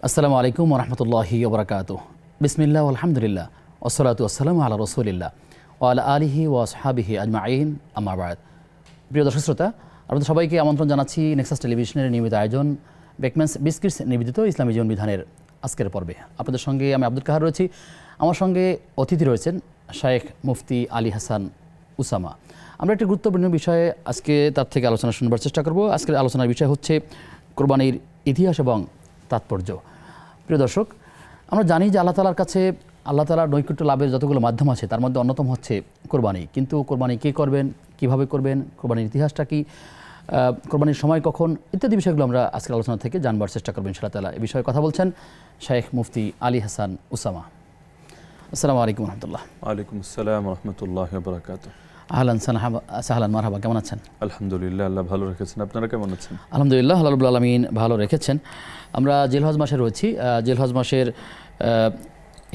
আসসালামু আলাইকুম ওরহমতুল্লাহি ওবরাকাতুহ। বিসমিল্লাহ আলহামদুলিল্লাহ ওসলাতু আসসালামু আলা রসুলিল্লাহ ওয়া আলা আলিহি ওয়া আসহাবিহি আজমাইন, আম্মা বাদ। প্রিয় দর্শক শ্রোতা, আপনাদের সবাইকে আমন্ত্রণ জানাচ্ছি নেক্সাস টেলিভিশনের নিয়মিত আয়োজন বেকম্যানস বিস্কিটস নিবেদিত ইসলামী জীবন বিধানের আজকের পর্বে। আপনাদের সঙ্গে আমি আব্দুল কাহার রয়েছি। আমার সঙ্গে অতিথি রয়েছেন শায়েখ মুফতি আলী হাসান উসামা। আমরা একটি গুরুত্বপূর্ণ বিষয়ে আজকে তার থেকে আলোচনা শুনবার চেষ্টা করব। আজকের আলোচনার বিষয় হচ্ছে কোরবানির ইতিহাস এবং তাৎপর্য। প্রিয় দর্শক, আমরা জানি যে আল্লাহ তাআলার কাছে আল্লাহ তাআলার নৈকট্য লাভের যতগুলো মাধ্যম আছে তার মধ্যে অন্যতম হচ্ছে কোরবানি। কিন্তু কোরবানি কে করবেন, কিভাবে করবেন, কোরবানির ইতিহাসটা কি, কোরবানির সময় কখন, ইত্যাদি বিষয়গুলো আমরা আজকের আলোচনা থেকে জানবার চেষ্টা করবেন ইনশাআল্লাহ তাআলা। এই বিষয়ে কথা বলছেন শায়েখ মুফতি আলী হাসান উসামা। আসসালামু আলাইকুম রহমতুল্লাহ। ওয়ালাইকুম আসসালাম রহমতুল্লাহ বারাকাতুহ। আহলান সাহলান মারহাবা, কেমন আছেন? আলহামদুলিল্লাহ, আল্লাহ ভালো রেখেছেন। আপনারা কেমন আছেন? আলহামদুলিল্লাহ, আল্লাহ রাব্বুল আলামিন ভালো রেখেছেন। আমরা জিলহজ মাসে রয়েছি। জিলহজ মাসের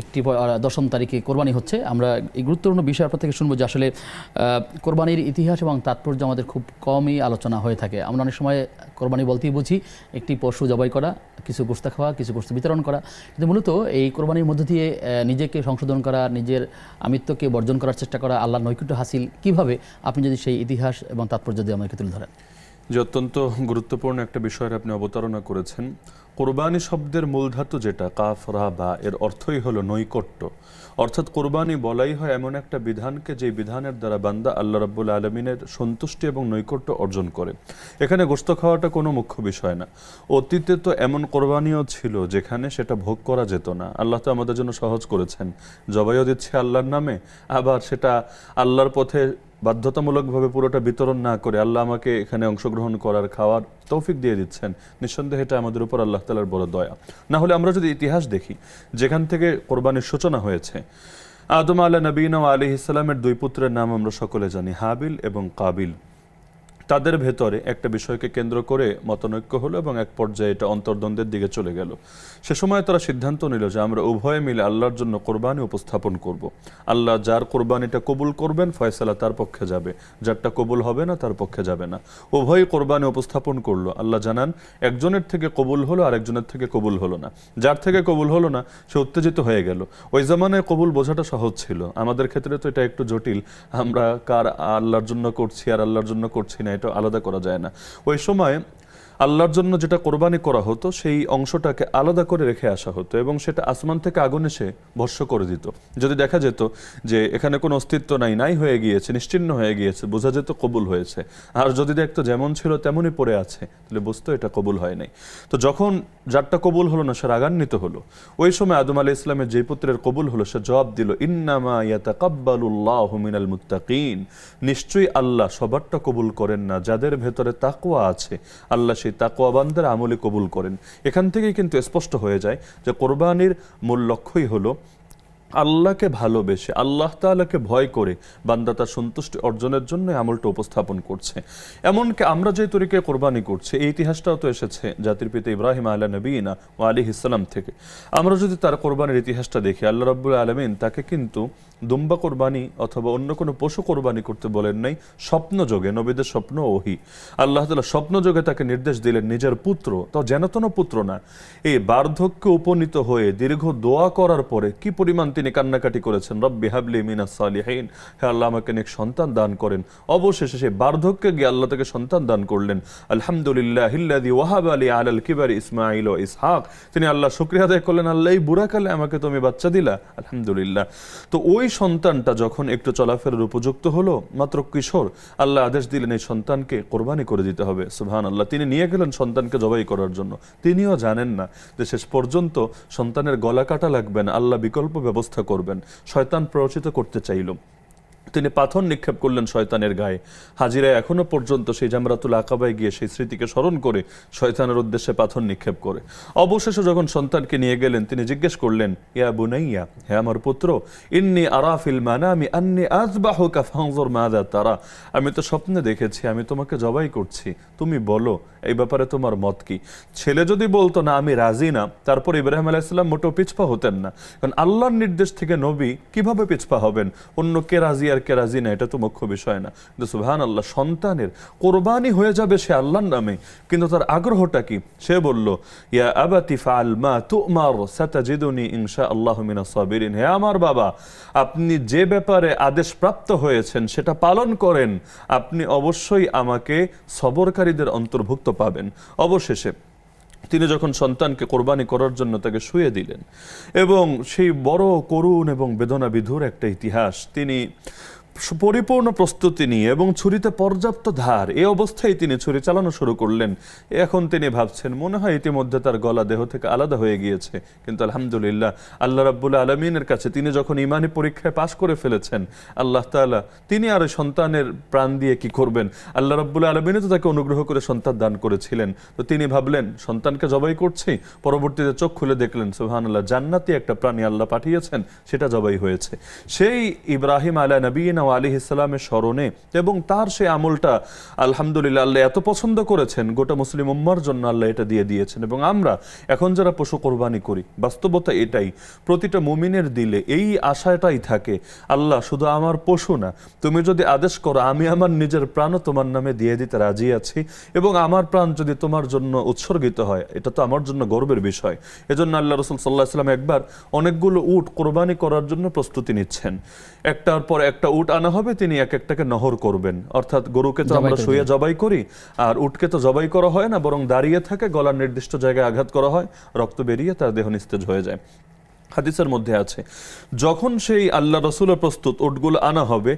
একটি 10ম তারিখে কোরবানি হচ্ছে। আমরা এই গুরুত্বপূর্ণ বিষয় আপনার থেকে শুনবো যে আসলে কোরবানির ইতিহাস এবং তাৎপর্য আমাদের খুব কমই আলোচনা হয়ে থাকে। আমরা অনেক সময় কোরবানি বলতেই বুঝি একটি পশু জবাই করা, কিছু গোশত খাওয়া, কিছু গোশত বিতরণ করা। কিন্তু মূলত এই কোরবানির মধ্য দিয়ে নিজেকে সংশোধন করা, নিজের আমিত্বকে বর্জন করার চেষ্টা করা, আল্লাহর নৈকট্য হাসিল কিভাবে, আপনি যদি সেই ইতিহাস এবং তাৎপর্য দিয়ে আমাকে তুলে ধরেন। যে অত্যন্ত গুরুত্বপূর্ণ একটা বিষয়ের আপনি অবতারণা করেছেন। কোরবানি শব্দের মূল ধাতু যেটা কাফ রা বা, এর অর্থই হলো নৈকট্য। অর্থাৎ কোরবানি বলাই হয় এমন একটা বিধানকে যে বিধানের দ্বারা বান্দা আল্লাহ রাব্বুল আলামিনের সন্তুষ্টি এবং নৈকট্য অর্জন করে। এখানে গোশত খাওয়াটা কোনো মুখ্য বিষয় না। অতীতে তো এমন কোরবানিও ছিল যেখানে সেটা ভোগ করা যেত না। আল্লাহ তো আমাদের জন্য সহজ করেছেন, জবাইও দিচ্ছে আল্লাহর নামে, আবার সেটা আল্লাহর পথে বাধ্যতামূলকভাবে পুরোটা বিতরণ না করে আল্লাহ আমাকে এখানে অংশগ্রহণ করার, খাওয়ার তৌফিক দিয়ে দিচ্ছেন। নিঃসন্দেহে এটা আমাদের উপর আল্লাহ তাআলার বড় দয়া। না হলে আমরা যদি ইতিহাস দেখি, যেখান থেকে কোরবানির সূচনা হয়েছে, আদম আলাইহিস নবীনা ওয়া আলাইহিস সালামের দুই পুত্রের নাম আমরা সকলে জানি, হাবিল এবং কাবিল। তাদের ভেতরে একটা বিষয়কে কেন্দ্র করে মতনৈক্য হলো এবং এক পর্যায়ে এটা অন্তর্দ্বন্দ্বের দিকে চলে গেল। সে সময় তারা সিদ্ধান্ত নিল যে আমরা উভয়ে মিলে আল্লাহর জন্য কোরবানি উপস্থাপন করব। আল্লাহ যার কোরবানিটা কবুল করবেন ফয়সালা তার পক্ষে যাবে, যারটা কবুল হবে না তার পক্ষে যাবে না। উভয়ই কোরবানি উপস্থাপন করলো। আল্লাহ জানান একজনের থেকে কবুল হলো আর একজনের থেকে কবুল হলো না। যার থেকে কবুল হলো না সে উত্তেজিত হয়ে গেল। ওই জামানায় কবুল বোঝাটা সহজ ছিল, আমাদের ক্ষেত্রে তো এটা একটু জটিল। আমরা কার আল্লাহর জন্য করছি আর আল্লাহর জন্য করছি না, এটা আলাদা করা যায় না। ওই সময় আল্লাহর জন্য যেটা কোরবানি করা হতো সেই অংশটাকে আলাদা করে রেখে আসা হতো এবং সেটা আসমান থেকে আগুন এসে ভস্য করে দিত। যদি দেখা যেত যে এখানে কোনো অস্তিত্ব নাই হয়ে গিয়েছে, নিশ্চিহ্ন হয়ে গিয়েছে, বোঝা যেত কবুল হয়েছে। আর যদি দেখতো যেমন ছিল তেমনই পড়ে আছে, তাহলে বুঝতো এটা কবুল হয় নাই। তো যখন যারটা কবুল হলো না সে রাগান্বিত হলো। ওই সময় আদম আলাইহিস সালামের যে পুত্রের কবুল হলো সে জবাব দিল, ইন্নামা ইয়াতাকাব্বালুল্লাহু মিনাল মুত্তাকিন, নিশ্চয়ই আল্লাহ সবারটা কবুল করেন না, যাদের ভেতরে তাকওয়া আছে আল্লাহ সেই তাকওয়া বান্দার আমলে কবুল করেন। এখান থেকেই কিন্তু স্পষ্ট হয়ে যায় যে কোরবানির মূল লক্ষ্যই হলো আল্লাহকে ভালোবেসে, আল্লাহ তাআলাকে ভয় করে বান্দা তার সন্তুষ্টি অর্জনের জন্য আমলটা উপস্থাপন করছে। এমনকি আমরা যে তরিকায় কোরবানি করছি এই ইতিহাসটাও তো এসেছে জাতির পিতা ইব্রাহিম আলা নবীনা ওয়া আলাইহিস সালাম থেকে। আমরা যদি তার কোরবানির ইতিহাসটা দেখি, আল্লাহ রাব্বুল আলামিন তাকে কিন্তু দুম্বা কোরবানি অথবা অন্য কোনো পশু কোরবানি করতে বলেন নাই, স্বপ্ন যোগে, নবীদের স্বপ্ন ওহী। আল্লাহ তাআলা স্বপ্ন যোগে তাকে নির্দেশ দিলেন নিজের পুত্র, তো যেনতন পুত্র না, এই বার্ধক্যে উপনীত হয়ে দীর্ঘ দোয়া করার পরে কি পরিমাণ তিনি কান্নাকাটি করেছেন, রব্বি হাবলি মিনাস সালিহিন, হে আল্লাহ আমাকে নেক সন্তান দান করেন। অবশেষে সেই বার্ধক্যে গিয়ে আল্লাহ তাকে সন্তান দান করলেন। আলহামদুলিল্লাহিল্লাযী ওয়াহাবা লি আলাল কিবারি ইসমাঈল ওয়া ইসহাক, তিনি আল্লাহ শুকরিয়া আদায় করলেন, আল্লাহ এই বুড়াকালে আমাকে তুমি বাচ্চা দিলা, আলহামদুলিল্লাহ। তো ওই সন্তানটা যখন একটু চলাফেরার উপযুক্ত হলো, মাত্র কিশোর, আল্লাহ আদেশ দিলেন এই সন্তানকে কোরবানি করে দিতে হবে। সুবহানাল্লাহ, তিনি নিয়ে গেলেন সন্তানকে জবাই করার জন্য। তিনিও জানেন না যে শেষ পর্যন্ত সন্তানের গলা কাটা লাগবে না, আল্লাহ বিকল্প ব্যবস্থা করবেন। শয়তান প্ররোচিত করতে চাইল, তিনি পাথর নিক্ষেপ করলেন শয়তানের গায়ে। হাজিরা এখনো পর্যন্ত সেই জামরাতুল আকাবায় গিয়ে সেই স্মৃতিকে স্মরণ করে শয়তানের উদ্দেশ্যে পাথর নিক্ষেপ করে। অবশেষে যখন সন্তানকে নিয়ে গেলেন তিনি জিজ্ঞেস করলেন, ইয়া বুনাইয়া, হে আমার পুত্র, ইন্নী আরা ফিল মানামি আন্নী আযবাহুকা ফানজুর মাযা তারা, আমি তো স্বপ্নে দেখেছি আমি তোমাকে জবাই করছি, তুমি বলো এই ব্যাপারে তোমার মত কি। ছেলে যদি বলতো না আমি রাজি না, তারপর ইব্রাহিম আলাইহিস সালাম মোটেও পিছপা হতেন না। কারণ আল্লাহর নির্দেশ থেকে নবী কিভাবে পিছপা হবেন, অন্য কে রাজি আর আর কে রাজি না এটা তো মুখ্য বিষয় না, কিন্তু সুবহানাল্লাহ সন্তানের কোরবানি হয়ে যাবে সে আল্লাহর নামে, কিন্তু তার আগ্রহটা কি? সে বলল ইয়া আবাতি ফাআল মা তুমার সাতাজিদুনি ইনশাআল্লাহু মিনাস সাবিরিন। হে আমার বাবা, আপনি যে ব্যাপারে আদেশপ্রাপ্ত হয়েছেন সেটা পালন করেন, আপনি অবশ্যই আমাকে সবরকারীদের অন্তর্ভুক্ত পাবেন। অবশেষে তিনি যখন সন্তানকে কোরবানি করার জন্য তাকে শুয়ে দিলেন, এবং সেই বড় করুণ এবং বেদনাবিধুর একটা ইতিহাস, তিনি পরিপূর্ণ প্রস্তুতি নিয়ে এবং ছুরিতে পর্যাপ্ত ধার এই অবস্থায় তিনি ছুরি চালানো শুরু করলেন। এখন তিনি ভাবছেন মনে হয় ইতিমধ্যে তার গলা দেহ থেকে আলাদা হয়ে গিয়েছে, কিন্তু আলহামদুলিল্লাহ আল্লাহ রাব্বুল আলামিনের কাছে তিনি যখন ইমানি পরীক্ষায় পাশ করে ফেলেছেন, আল্লাহ তাআলা তিনি আর সন্তানের প্রাণ দিয়ে কি করবেন, আল্লাহ রাব্বুল আলামিনও তো তাকে অনুগ্রহ করে সন্তান দান করেছিলেন। তো তিনি ভাবলেন সন্তানকে জবাই করছি, পরবর্তীতে চোখ খুলে দেখলেন সুবহানাল্লাহ জান্নাতি একটা প্রাণী আল্লাহ পাঠিয়েছেন, সেটা জবাই হয়েছে। সেই ইব্রাহিম আলা নবিয়িনা আলাইহিস সালামের স্মরণে এবং তার সেই আমলটা আলহামদুলিল্লাহ আল্লাহ এত পছন্দ করেছেন, গোটা মুসলিম উম্মার জন্য আল্লাহ এটা দিয়ে দিয়েছেন। এবং আমরা এখন যারা পশু কোরবানি করি, বাস্তবতা এটাই, প্রতিটা মুমিনের দিলে এই আশাটাই থাকে, আল্লাহ শুধু আমার পশু না, তুমি যদি আদেশ করো আমি আমার নিজের প্রাণও তোমার নামে দিয়ে দিতে রাজি আছি, এবং আমার প্রাণ যদি তোমার জন্য উৎসর্গিত হয় এটা তো আমার জন্য গর্বের বিষয়। এজন্য আল্লাহ রাসূল সাল্লাল্লাহু আলাইহি ওয়াসাল্লাম একবার অনেকগুলো উট কোরবানি করার জন্য প্রস্তুতি নিচ্ছেন, একটার পর একটা উট আনা হবে, তিনি এক একটাকে নহর করবেন। অর্থাৎ গরুকে তো আমরা শুয়ে জবাই করি, আর উটকে তো জবাই করা হয় না, বরং দাঁড়িয়ে থাকে, গলার নির্দিষ্ট জায়গায় আঘাত করা হয়, রক্ত বেরিয়ে তার দেহ নিস্তেজ হয়ে যায়। হাদিসের মধ্যে আছে যখন সেই আল্লাহ রসুলের প্রস্তুত উটগুলো আনা হবে,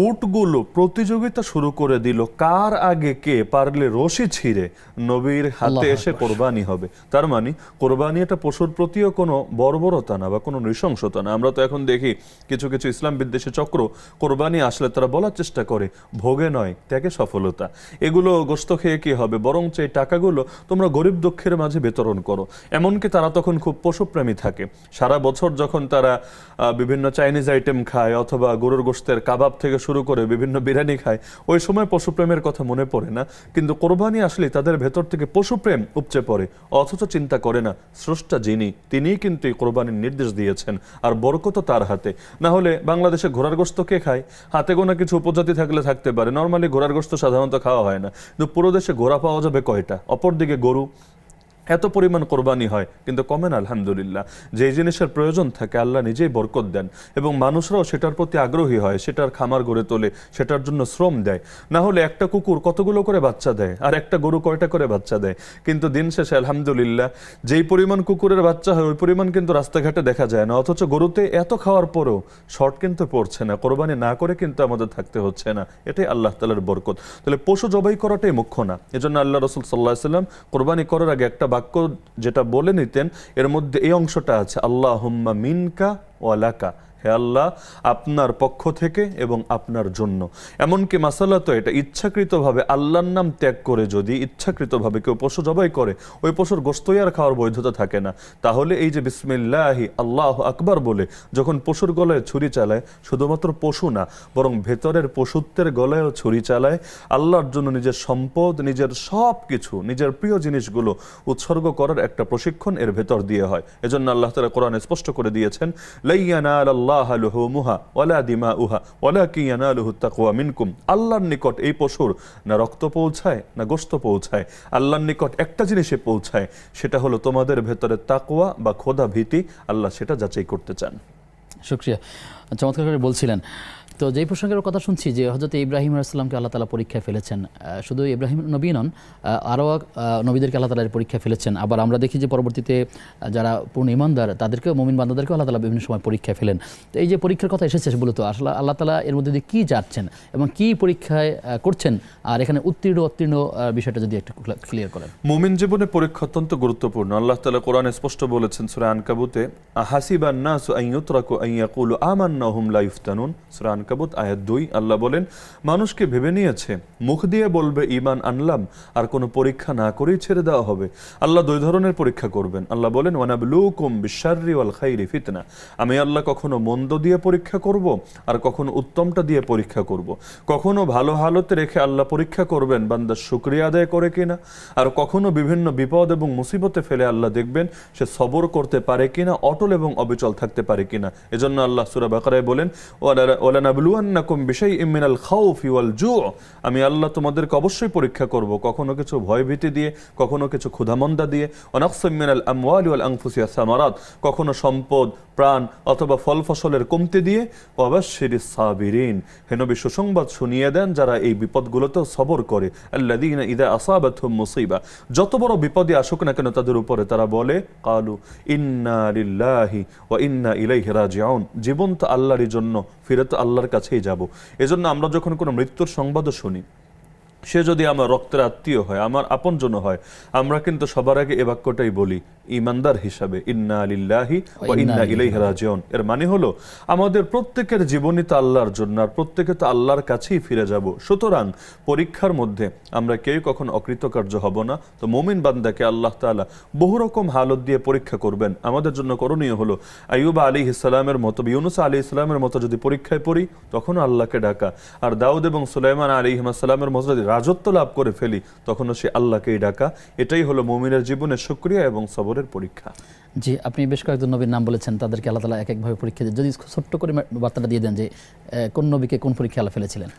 উটগুলো প্রতিযোগিতা শুরু করে দিল কার আগে কে পারলে রশি ছিঁড়ে নবীর হাতে এসে কোরবানি হবে। তার মানে কোরবানি এটা পশুর প্রতিও কোনো বর্বরতা না বা কোনো নৃশংসতা না। আমরা তো এখন দেখি কিছু কিছু ইসলাম বিদ্বেষী চক্র কোরবানি আসলে তারা বলার চেষ্টা করে ভোগে নয় ত্যাগে সফলতা, এগুলো গোস্ত খেয়ে কি হবে, বরং এই টাকাগুলো তোমরা গরিব দুঃখের মাঝে বিতরণ করো। এমনকি তারা তখন খুব পশুপ্রেমী থাকে, সারা বছর যখন তারা বিভিন্ন চাইনিজ আইটেম খায় অথবা গরুর গোশতের কাবাব থেকে শুরু করে বিভিন্ন বিরিয়ানি খায়, ওই সময় পশুপ্রেমের কথা মনে পড়ে না, কিন্তু কোরবানি আসলে তাদের ভেতর থেকে পশুপ্রেম উপচে পড়ে, অথচ চিন্তা করে না স্রষ্টা যিনি তিনিই কিন্তু এই কোরবানির নির্দেশ দিয়েছেন, আর বরকত তার হাতে। না হলে বাংলাদেশে ঘোড়ার গোশত কে খায়? হাতে গোনা কিছু উপজাতি থাকলে থাকতে পারে, নর্মালি ঘোড়ার গোশত সাধারণত খাওয়া হয় না, কিন্তু পুরো দেশে ঘোড়া পাওয়া যাবে কয়টা? অপরদিকে গরু, এত পরিমাণ কোরবানি হয় কিন্তু কমে না। আলহামদুলিল্লাহ যে জিনিসের প্রয়োজন থাকে আল্লাহ নিজেই বরকত দেন, এবং মানুষরাও সেটার প্রতি আগ্রহী হয়, সেটার খামার গড়ে তোলে, সেটার জন্য শ্রম দেয়। না হলে একটা কুকুর কতগুলো করে বাচ্চা দেয়, আর একটা গরু কয়টা করে বাচ্চা দেয়, কিন্তু দিন শেষে আলহামদুলিল্লাহ যেই পরিমাণ কুকুরের বাচ্চা হয় ওই পরিমাণ কিন্তু রাস্তাঘাটে দেখা যায় না, অথচ গরুতে এত খাওয়ার পরেও শর্ট কিন্তু পড়ছে না, কোরবানি না করে কিন্তু আমাদের থাকতে হচ্ছে না। এটাই আল্লাহ তাআলার বরকত। তাহলে পশু জবাই করাটাই মুখ্য না। এজন্য আল্লাহ রাসূল সাল্লাল্লাহু আলাইহি ওয়াসাল্লাম কোরবানি করার আগে একটা বাক্য যেটা বলে নিতেন, এর মধ্যে এই অংশটা আছে, আল্লাহুম্মা মিনকা ওয়া লাকা, হে আল্লাহ আপনার পক্ষ থেকে এবং আপনার জন্য। এমনকি মাসালা তো এটা ইচ্ছাকৃতভাবে আল্লাহর নাম ত্যাগ করে যদি ইচ্ছাকৃতভাবে কেউ পশু জবাই করে, ওই পশুর গোশতই আর খাওয়ার বৈধতা থাকে না। তাহলে এই যে বিসমিল্লাহি আল্লাহু আকবার বলে যখন পশুর গলায় ছুরি চালায়, শুধুমাত্র পশু না বরং ভেতরের পশুত্বের গলায়ও ছুরি চালায়, আল্লাহর জন্য নিজের সম্পদ, নিজের সব কিছু, নিজের প্রিয় জিনিসগুলো উৎসর্গ করার একটা প্রশিক্ষণ এর ভেতর দিয়ে হয়। এজন্য আল্লাহ তাআলা কোরআনে স্পষ্ট করে দিয়েছেন, লাইয়ানাল আল্লাহর নিকট এই পশুর না রক্ত পৌঁছায় না গোশত পৌঁছায়, আল্লাহর নিকট একটা জিনিসে পৌঁছায়, সেটা হলো তোমাদের ভেতরে তাকওয়া বা খোদা ভীতি। আল্লাহ সেটা যাচাই করতে চান। শুকরিয়া, চমৎকার করে বলছিলেন। তো যেই প্রসঙ্গের কথা শুনছি যে হযরত ইব্রাহিম আলাইহিস সালামকে আল্লাহ তাআলা পরীক্ষায় ফেলেছেন, শুধু ইব্রাহিম নবী নন, আরও নবীদেরকে আল্লাহ তাআলা পরীক্ষায় ফেলেছেন। আবার আমরা দেখি যে পরবর্তীতে যারা পূর্ণ ঈমানদার তাদেরকেও, মুমিন বান্দাদেরকেও আল্লাহ তাআলা বিভিন্ন সময় পরীক্ষায় ফেলেন। তো এই যে পরীক্ষার কথা এসেছে, মূলত আসলে আল্লাহ তাআলা এর মধ্যে দিয়ে কী যাচ্ছেন এবং কী পরীক্ষায় করছেন, আর এখানে উত্তীর্ণ অতীর্ণ বিষয়টা যদি একটু ক্লিয়ার করেন। মুমিন জীবনে পরীক্ষা অত্যন্ত গুরুত্বপূর্ণ। আল্লাহ তাআলা কোরআনে স্পষ্ট বলেছেন সূরা আনকাবুতে, আহাসিবান নাসু আন ইউতরাকু আন ইয়াকুলু আমান্না হুম লা ইফতানুন, সূরা আনকাবুত আয়াত 2। আল্লাহ বলেন মানুষকে ভেবে নিয়েছে মুখ দিয়ে বলবে ঈমান আনলাম আর কোনো পরীক্ষা না করেই ছেড়ে দেওয়া হবে। আল্লাহ দুই ধরনের পরীক্ষা করবেন। আল্লাহ বলেন ওয়ানাবলুকুম বিশাররি ওয়াল খাইরি ফিতনা, আমি আল্লাহ কখনো মন্দ দিয়ে পরীক্ষা করব আর কখনো উত্তমটা দিয়ে পরীক্ষা করব। কখনো ভালো হালতে রেখে আল্লাহ পরীক্ষা করবেন বান্দার শুকরিয়া আদায় করে কিনা, আর কখনো বিভিন্ন বিপদ এবং মুসিবতে ফেলে আল্লাহ দেখবেন সে সবর করতে পারে কিনা, অটল এবং অবিচল থাকতে পারে কিনা। এজন্য আল্লাহ সূরা বাকারায় বলেন ওয়ালানা ওয়ালানাবলুয়ান্নাকুম বিশাইইম মিনাল খাউফি ওয়াল জু', আমি আল্লাহ তোমাদেরকে অবশ্যই পরীক্ষা করব, কখনো কিছু ভয়ভীতি দিয়ে, কখনো কিছু ক্ষুধামন্দা দিয়ে, ওয়া নাকসিম মিনাল আমওয়ালি ওয়াল আনফুসি ওয়াস সামারাত, কখনো সম্পদ, প্রাণ অথবা ফল ফসলের কমতি দিয়ে। ওয়া বাশশিরিস সাবিরিন, হে নবী সুসংবাদ শুনিয়ে দেন যারা এই বিপদগুলোতেও সবর করে। আল্লাযীনা ইযা আসাবাতহুম মুসিবা, যত বড় বিপদই আসুক না কেন তাদের উপরে তারা বলে কালু ইন্না লিল্লাহি ওয়া ইন্না ইলাইহি রাজিউন, জীবন তো আল্লাহরই জন্য, ফিরে তো আল্লাহর কাছেই যাব। এজন্য আমরা যখন কোনো মৃত্যুর সংবাদও শুনি, সে যদি আমার রক্তের আত্মীয় হয়, আমার আপনজন হয়, আমরা কিন্তু সবার আগে এ বাক্যটাই বলি ইমানদার হিসাবে, ইন্না লিল্লাহি ওয়া ইন্না ইলাইহি রাজিউন। এর মানে হলো আমাদের প্রত্যেকের জীবনই তো আল্লাহর জন্য, আর প্রত্যেকে তো আল্লাহর কাছেই ফিরে যাব। সুতরাং পরীক্ষার মধ্যে আমরা কেউ কখন অকৃতকার্য হব না। তো মুমিন বান্দাকে আল্লাহ তাআলা বহু রকম হালত দিয়ে পরীক্ষা করবেন। আমাদের জন্য করণীয় হলো আইয়ুব আলাইহিস সালামের মতো, ইউনুস আলাইহিস সালামের মতো যদি পরীক্ষায় পড়ি তখন আল্লাহকে ডাকা, আর দাউদ এবং সুলাইমান আলাইহিস সালামের মতো যদি রাজত্ব লাভ করে ফেলি তখনও সে আল্লাহকেই ডাকা। এটাই হলো মুমিনের জীবনের শুকরিয়া এবং সবরের পরীক্ষা। জি, আপনি বেশ কয়েকজন নবীর নাম বলেছেন, তাদেরকে আল্লাহ তাআলা এক একভাবে পরীক্ষা দিয়ে, যদি ছোট্ট করে বার্তাটা দিয়ে দেন যে কোন নবীকে কোন পরীক্ষা আল্লাহ ফেলেছিলেন।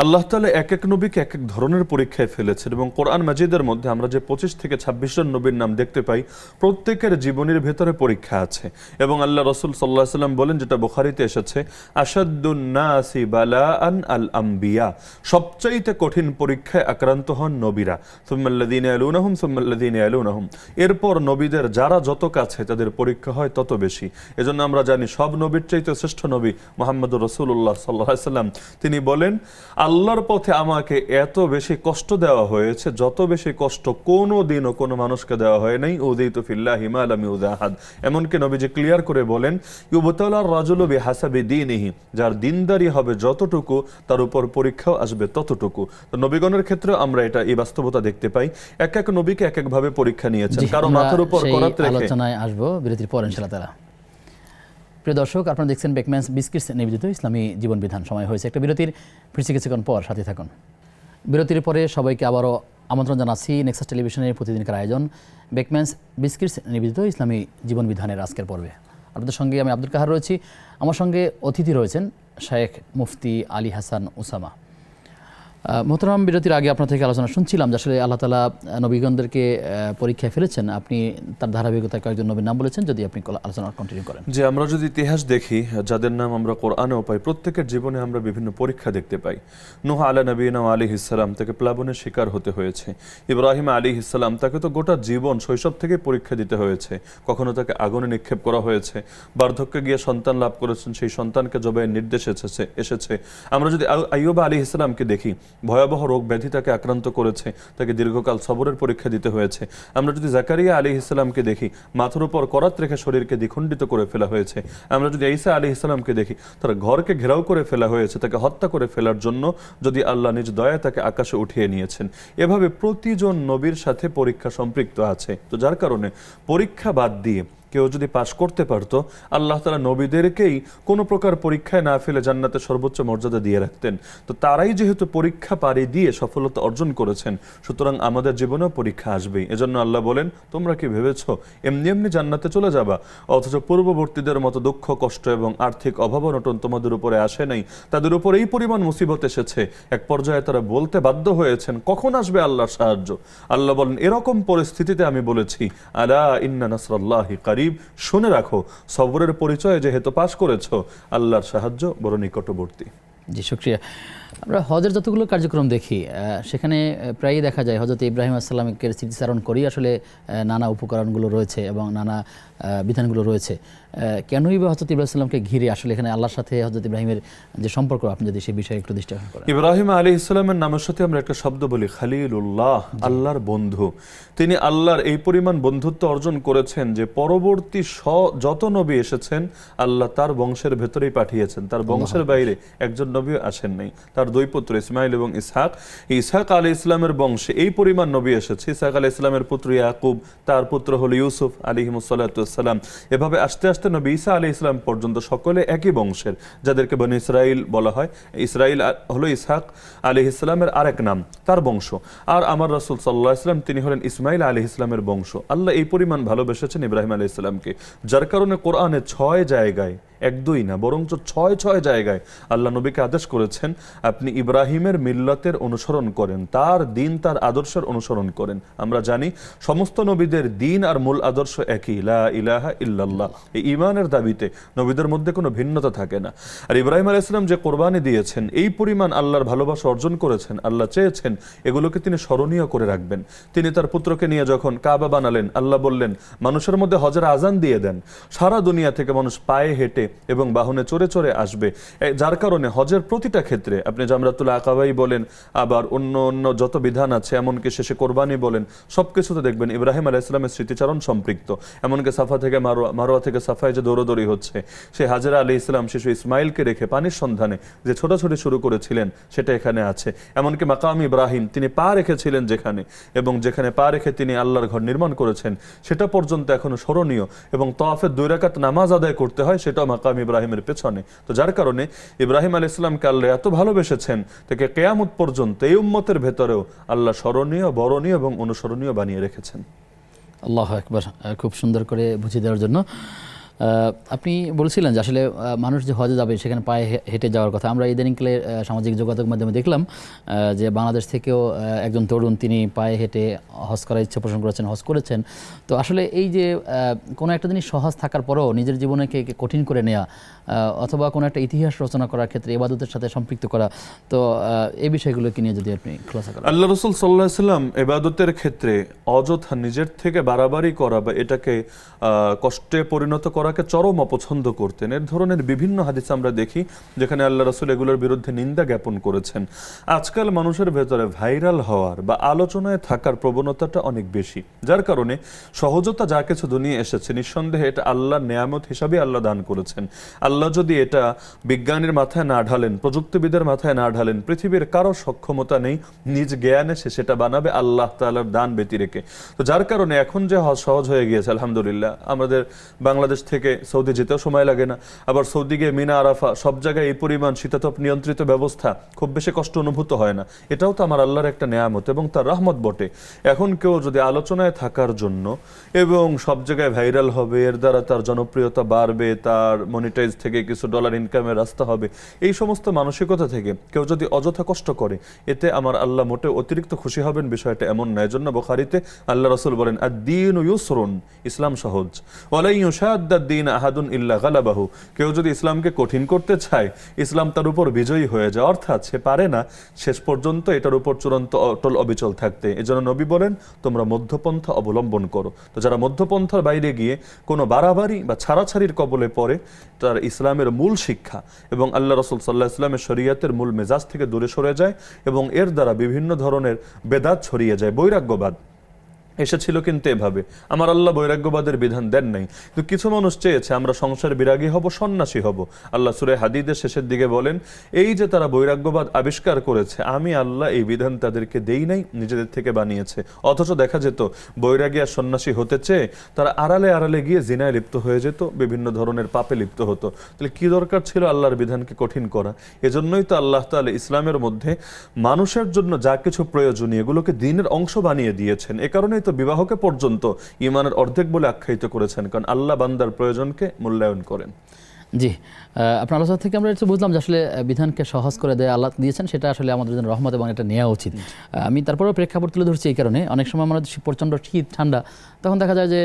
আল্লাহ তাআলা এক এক নবীকে এক এক ধরনের পরীক্ষায় ফেলেছেন, এবং কোরআন মাজিদের মধ্যে আমরা যে 25 থেকে 26 জন নবীর নাম দেখতে পাই, প্রত্যেকের জীবনের ভেতরে পরীক্ষা আছে। এবং আল্লাহ রাসূল সাল্লাল্লাহু আলাইহি সাল্লাম বলেন, যেটা বুখারীতে এসেছে, আশাদ্দুন নাসি বালাআন আল আম্বিয়া, সবচাইতে কঠিন পরীক্ষায় আক্রান্ত হন নবীরা, সুম্মাল্লাযীনা ইয়ালুনাহুম সুম্মাল্লাযীনা ইয়ালুনাহুম, এরপর নবীদের যারা যত কাছে তাদের পরীক্ষা হয় তত বেশি। এজন্য আমরা জানি সব নবীর চাইতে শ্রেষ্ঠ নবী মুহাম্মদুর রাসূলুল্লাহ সাল্লাল্লাহু আলাইহি সাল্লাম, তিনি বলেন, আল্লাহর পথে আমাকে এত বেশি কষ্ট দেওয়া হয়েছে যত বেশি কষ্ট কোনো দিনও কোনো মানুষকে দেওয়া হয় নাই। উযীতু ফিল্লাহি মা লাম ইউযা আহাদ, এমনকি নবীজি ক্লিয়ার করে বলেন, ইউবতালার রাজুলু বিহাসাবি দীনিহি, যার দিনদারি হবে যতটুকু তার উপর পরীক্ষাও আসবে ততটুকু। তো নবীগণের ক্ষেত্রে আমরা এটা এই বাস্তবতা দেখতে পাই, এক এক নবীকে এক এক ভাবে পরীক্ষা নিয়েছেন, কারণ মাথার উপর করাত রেখে। আলোচনায় আসবো বিরতির পর ইনশাআল্লাহ তাআলা। প্রিয় দর্শক, আপনারা দেখছেন বেকম্যানস বিস্কিটস নিবেদিত ইসলামী জীবন বিধান। সময় হয়েছে একটা বিরতির, ফিরছি কিছুক্ষণ পর, সাথে থাকুন। বিরতির পরে সবাইকে আবারও আমন্ত্রণ জানাচ্ছি নেক্সাস টেলিভিশনের প্রতিদিনকার আয়োজন বেকম্যানস বিস্কিটস নিবেদিত ইসলামী জীবন বিধানের আজকের পর্বে। আপনাদের সঙ্গে আমি আব্দুল কাহার রয়েছি, আমার সঙ্গে অতিথি রয়েছেন শায়েখ মুফতি আলী হাসান উসামা। মোহতারাম, বিরতির আগে আপনার থেকে আলোচনা শুনছিলাম যে আসলে আল্লাহ তাআলা নবীগণদেরকে পরীক্ষায় ফেলেছেন। আপনি তার ধারাবাহিকতায় কয়েকজন নবীর নাম বলেছেন, যদি আপনি আলোচনা কন্টিনিউ করেন। যে আমরা যদি ইতিহাস দেখি, যাদের নাম আমরা কোরআনেও পাই, প্রত্যেকের জীবনে আমরা বিভিন্ন পরীক্ষা দেখতে পাই। নূহ আলা নবীনা আলাইহিস সালাম, তাকে প্লাবনের শিকার হতে হয়েছে। ইব্রাহিম আলাইহিস সালাম, তাকে তো গোটা জীবন শৈশব থেকে পরীক্ষা দিতে হয়েছে। কখনো তাকে আগুনে নিক্ষেপ করা হয়েছে, বার্ধক্যে গিয়ে সন্তান লাভ করেছেন, সেই সন্তানকে জবাইয়ের নির্দেশ এসেছে। আমরা যদি আইয়ুব আলাইহিস সালামকে দেখি, ভয়াবহ রোগ ব্যাধি তাকে আক্রান্ত করেছে, তাকে দীর্ঘকাল সবরের পরীক্ষা দিতে হয়েছে। আমরা যদি জাকারিয়া আলাইহিস সালামকে দেখি, মাথার উপর করাত রেখে শরীরকে দ্বিখণ্ডিত করে ফেলা হয়েছে। আমরা যদি ঈসা আলাইহিস সালামকে দেখি, তার ঘরকে ঘেরাও করে ফেলা হয়েছে, তাকে হত্যা করে ফেলার জন্য যদি আল্লাহ নিজ দয়া তাকে আকাশে উঠিয়ে নিয়েছেন। এভাবে প্রতিজন নবীর সাথে পরীক্ষা সম্পৃক্ত আছে। তো যার কারণে পরীক্ষা বাদ দিয়ে কেউ যদি পাশ করতে পারতো, আল্লাহ তাআলা নবীদেরকেই কোনো প্রকার পরীক্ষায় না ফেলে জান্নাতে সর্বোচ্চ মর্যাদা দিয়ে রাখতেন। তো তারাই যেহেতু পরীক্ষা পাড়ি দিয়ে সফলতা অর্জন করেছেন, সুতরাং আমাদের জীবনেও পরীক্ষা আসবেই। এজন্য আল্লাহ বলেন, তোমরা কি ভেবেছো এমনি এমনি জান্নাতে চলে যাবা, অথচ পূর্ববর্তীদের মতো দুঃখ কষ্ট এবং আর্থিক অভাব অনটন তোমাদের উপরে আসে নাই। তাদের উপর এই পরিমাণ মুসিবত এসেছে, এক পর্যায়ে তারা বলতে বাধ্য হয়েছেন, কখন আসবে আল্লাহর সাহায্য। আল্লাহ বলেন, এরকম পরিস্থিতিতে আমি বলেছি, আলা ইন্না নাসরাল্লাহি কারীব, শুনে রাখো, সবরের পরিচয় যেহেতু পাশ করেছো, আল্লাহর সাহায্য বড় নিকটবর্তী। জি, শুকরিয়া। আমরা হজের যতগুলো কার্যক্রম দেখি, সেখানে প্রায়ই দেখা যায় হযরত ইব্রাহিম আলাইহিস সালামের স্মৃতিচারণ করেই আসলে নানা উপকরণগুলো রয়েছে এবং নানা বিধানগুলো রয়েছে। কেনই বা হযরত ইব্রাহিম সালামকে ঘিরে আসলে এখানে আল্লাহর সাথে হযরত ইব্রাহিমের যে সম্পর্ক, আপনি যদি সেই বিষয়ে একটু দৃষ্টি আকর্ষণ করেন। ইব্রাহিম আলাইহিস সালামের নামের সাথে আমরা একটা শব্দ বলি, খলিলুল্লাহ, আল্লাহর বন্ধু। তিনি আল্লাহর এই পরিমাণ বন্ধুত্ব অর্জন করেছেন যে পরবর্তী যত নবী এসেছেন আল্লাহ তার বংশের ভেতরেই পাঠিয়েছেন, তার বংশের বাইরে একজন নবীও আসেন নাই। তার দুই পুত্র ইসমাইল এবং ইসহাক আলাইহিস সালামের বংশে এই পরিমাণ নবী এসেছে। ইসহাক আলাইহিস সালামের পুত্র ইয়াকুব, তার পুত্র হলো ইউসুফ আলাইহিস সালাম। এভাবে আস্তে আস্তে নবী ঈসা আলাইহিস সালাম পর্যন্ত সকলে একই বংশের, যাদেরকে বনি ইসরাইল বলা হয়। ইসরাইল হলো ইসহাক আলাইহিস সালামের আরেক নাম, তার বংশ। আর আমার রাসূল সাল্লাল্লাহু আলাইহি ওয়াসাল্লাম, তিনি হলেন ইসমাইল আলাইহিস সালামের বংশ। আল্লাহ এই পরিমাণ ভালোবেসেছেন ইব্রাহিম আলাইহিস সালামকে, যার কারণে কোরআনে 6 জায়গায় এক দুই না, বরঞ্চ 6 জায়গায় আল্লাহ নবীকে আদেশ করেছেন আপনি ইব্রাহিমের মিল্লাতের অনুসরণ করেন, তার দিন তার আদর্শের অনুসরণ করেন। আমরা জানি সমস্ত নবীদের দিন আর মূল আদর্শ একই, লা ইলাহা ইল্লাল্লাহ। এই ঈমানের দাবিতে নবীদের মধ্যে কোনো ভিন্নতা থাকে না। আর ইব্রাহিম আলাইহিস সালাম যে কোরবানি দিয়েছেন, এই পরিমাণ আল্লাহর ভালোবাসা অর্জন করেছেন, আল্লাহ চেয়েছেন এগুলোকে তিনি স্মরণীয় করে রাখবেন। তিনি তার পুত্রকে নিয়ে যখন কাবা বানালেন, আল্লাহ বললেন মানুষের মধ্যে হজের আজান দিয়ে দেন, সারা দুনিয়া থেকে মানুষ পায়ে হেঁটে এবং বাহনে চড়ে চড়ে আসবে। যার কারণে হজের প্রতিটা ক্ষেত্রে আপনি জামরাতুল আকাবাই বলেন, আবার অন্য অন্য যত বিধান আছে, এমনকি শেষে কোরবানি বলেন, সবকিছুতে দেখবেন ইব্রাহিম আলাইহিস সালামের স্মৃতিচারণ সম্পৃক্ত। এমনকি সাফা থেকে মারোয়া থেকে সাফায় যে দৌড়দৌড়ি হচ্ছে, সেই হাজেরা আলাইহিস সালাম শিশু ইসমাইলকে রেখে পানির সন্ধানে যে ছোটাছুটি শুরু করেছিলেন, সেটা এখানে আছে। এমনকি মাকাম ইব্রাহিম তিনি পা রেখেছিলেন যেখানে, এবং যেখানে পা রেখে তিনি আল্লাহর ঘর নির্মাণ করেছেন, সেটা পর্যন্ত এখনো স্মরণীয়। এবং তাওয়াফের 2 রাকাত নামাজ আদায় করতে হয়, সেটাও মাকাম ইব্রাহিমের পেছনে। তো যার কারণে ইব্রাহিম আলাইহিস সালামকে আল্লাহ এত ভালোবেসেছেন, থেকে কিয়ামত পর্যন্ত এই উম্মতের ভেতরেও আল্লাহ স্মরণীয়, বরণীয় এবং অনুসরণীয় বানিয়ে রেখেছেন। আল্লাহু আকবার, খুব সুন্দর করে বুঝিয়ে দেওয়ার জন্য। আপনি বলছিলেন যে আসলে মানুষ যে হজে যাবে সেখানে পায়ে হেঁটে যাওয়ার কথা। আমরা ইদানিংকালে সামাজিক যোগাযোগ মাধ্যমে দেখলাম যে বাংলাদেশ থেকেও একজন তরুণ তিনি পায়ে হেঁটে হজ করার ইচ্ছা পোষণ করেছেন, হজ করেছেন। তো আসলে এই যে কোনো একটা জিনিস সহজ থাকার পরেও নিজের জীবনকে কঠিন করে নেওয়া, অথবা কোনো একটা ইতিহাস রচনা করার ক্ষেত্রে ইবাদতের সাথে সম্পৃক্ত করা, তো এই বিষয়গুলোকে নিয়ে যদি আপনি খোলাসা করেন। আল্লাহ রাসূল সাল্লাল্লাহু আলাইহি ওয়াসাল্লাম ইবাদতের ক্ষেত্রে অযথা নিজের থেকে বাড়াবাড়ি করা বা এটাকে কষ্টে পরিণত করাকে চরম অপছন্দ করতেন। এর ধরনের বিভিন্ন হাদিস আমরা দেখি যেখানে আল্লাহ রাসূল এগুলোর বিরুদ্ধে নিন্দা জ্ঞাপন করেছেন। আজকাল মানুষের ভেতরে ভাইরাল হওয়ার বা আলোচনায় থাকার প্রবণতাটা অনেক বেশি, যার কারণে সহজতা যা কিছু দুনিয়া এসেছে, নিঃসন্দেহে এটা আল্লাহর নেয়ামত হিসাবে আল্লাহ দান করেছেন। আল্লাহ যদি এটা বিজ্ঞানীর মাথায় না ঢালেন, প্রযুক্তিবিদের মাথায় না ঢালেন, পৃথিবীর কারো সক্ষমতা নেই নিজ জ্ঞানে সে সেটা বানাবে আল্লাহ তাআলার দান ব্যতি রেখে। তো যার কারণে এখন যে সহজ হয়ে গিয়েছে আলহামদুলিল্লাহ, আমাদের বাংলাদেশ থেকে সৌদি যেতেও সময় লাগে না, আবার সৌদি গিয়ে মিনা আরাফা সব জায়গায় এই পরিমাণ শীতাতপ নিয়ন্ত্রিত ব্যবস্থা, খুব বেশি কষ্ট অনুভূত হয় না। এটাও তো আমার আল্লাহর একটা নেয়ামত এবং তার রহমত বটে। এখন কেউ যদি আলোচনায় থাকার জন্য এবং সব জায়গায় ভাইরাল হবে, এর দ্বারা তার জনপ্রিয়তা বাড়বে, তার মনিটাইজ থেকে কিছু ডলার ইনকামের রাস্তা হবে, এই সমস্ত মানসিকতা থেকে কেউ যদি অযথা কষ্ট করে, এতে আমার আল্লাহ মোটে অতিরিক্ত খুশি হবেন বিষয়টা এমন নয়। জন্য বুখারীতে আল্লাহ রাসূল বলেন আদ-দীনু ইউসরুন, ইসলাম সহজ। ওয়ালা ইউশাদ্দাদ-দীন আহাদুন ইল্লা গালাবাহু, কেউ যদি ইসলামকে কঠিন করতে চায়, ইসলাম তার উপর বিজয়ী হয়ে যায়, অর্থাৎ সে পারে না শেষ পর্যন্ত এটার উপর চূড়ান্ত অটল অবিচল থাকতে। এজন্য নবী বলেন তোমরা মধ্যপন্থা অবলম্বন করো। তো যারা মধ্যপন্থার বাইরে গিয়ে কোনো বাড়াবাড়ি বা ছাড়াছাড়ির কবলে পড়ে, তার ইসলামের মূল শিক্ষা এবং আল্লাহ রাসূল সাল্লাল্লাহু আলাইহি ওয়াসাল্লামের শরীয়তের মূল মেজাজ থেকে দূরে সরে যায় এবং এর দ্বারা বিভিন্ন ধরনের বেদাত ছড়িয়ে যায়। বৈরাগ্যবাদ এসেছিল কিন্তু এভাবে, আমার আল্লাহ বৈরাগ্যবাদের বিধান দেন নাই, কিন্তু কিছু মানুষ চেয়েছে আমরা সংসার বিরাগী হব, সন্ন্যাসী হব। আল্লাহ সূরা হাদীদের শেষের দিকে বলেন এই যে তারা বৈরাগ্যবাদ আবিষ্কার করেছে, আমি আল্লাহ এই বিধান তাদেরকে দেই নাই, নিজেদের থেকে বানিয়েছে। অথচ দেখা যেত বৈরাগী আর সন্ন্যাসী হতে চেয়ে তারা আড়ালে আড়ালে গিয়ে জিনায় লিপ্ত হয়ে যেত, বিভিন্ন ধরনের পাপে লিপ্ত হতো। তাহলে কি দরকার ছিল আল্লাহর বিধানকে কঠিন করা? এজন্যই তো আল্লাহ তাআলা ইসলামের মধ্যে মানুষের জন্য যা কিছু প্রয়োজনীয় এগুলোকে দ্বীনের অংশ বানিয়ে দিয়েছেন। এ কারণে তো বিবাহকে পর্যন্ত ঈমানের অর্ধেক বলে আখ্যায়িত করেছেন, কারণ আল্লাহ বান্দার প্রয়োজনকে মূল্যায়ন করেন। জি, আপনার আলোচনা থেকে আমরা একটু বুঝলাম যে আসলে বিধানকে সহজ করে দেয় আল্লাহ দিয়েছেন, সেটা আসলে আমাদের জন্য রহমত এবং এটা নেওয়া উচিত। আমি তারপরেও প্রেক্ষাপট তুলে ধরছি এই কারণে, অনেক সময় আমরা প্রচণ্ড শীত ঠান্ডা, তখন দেখা যায় যে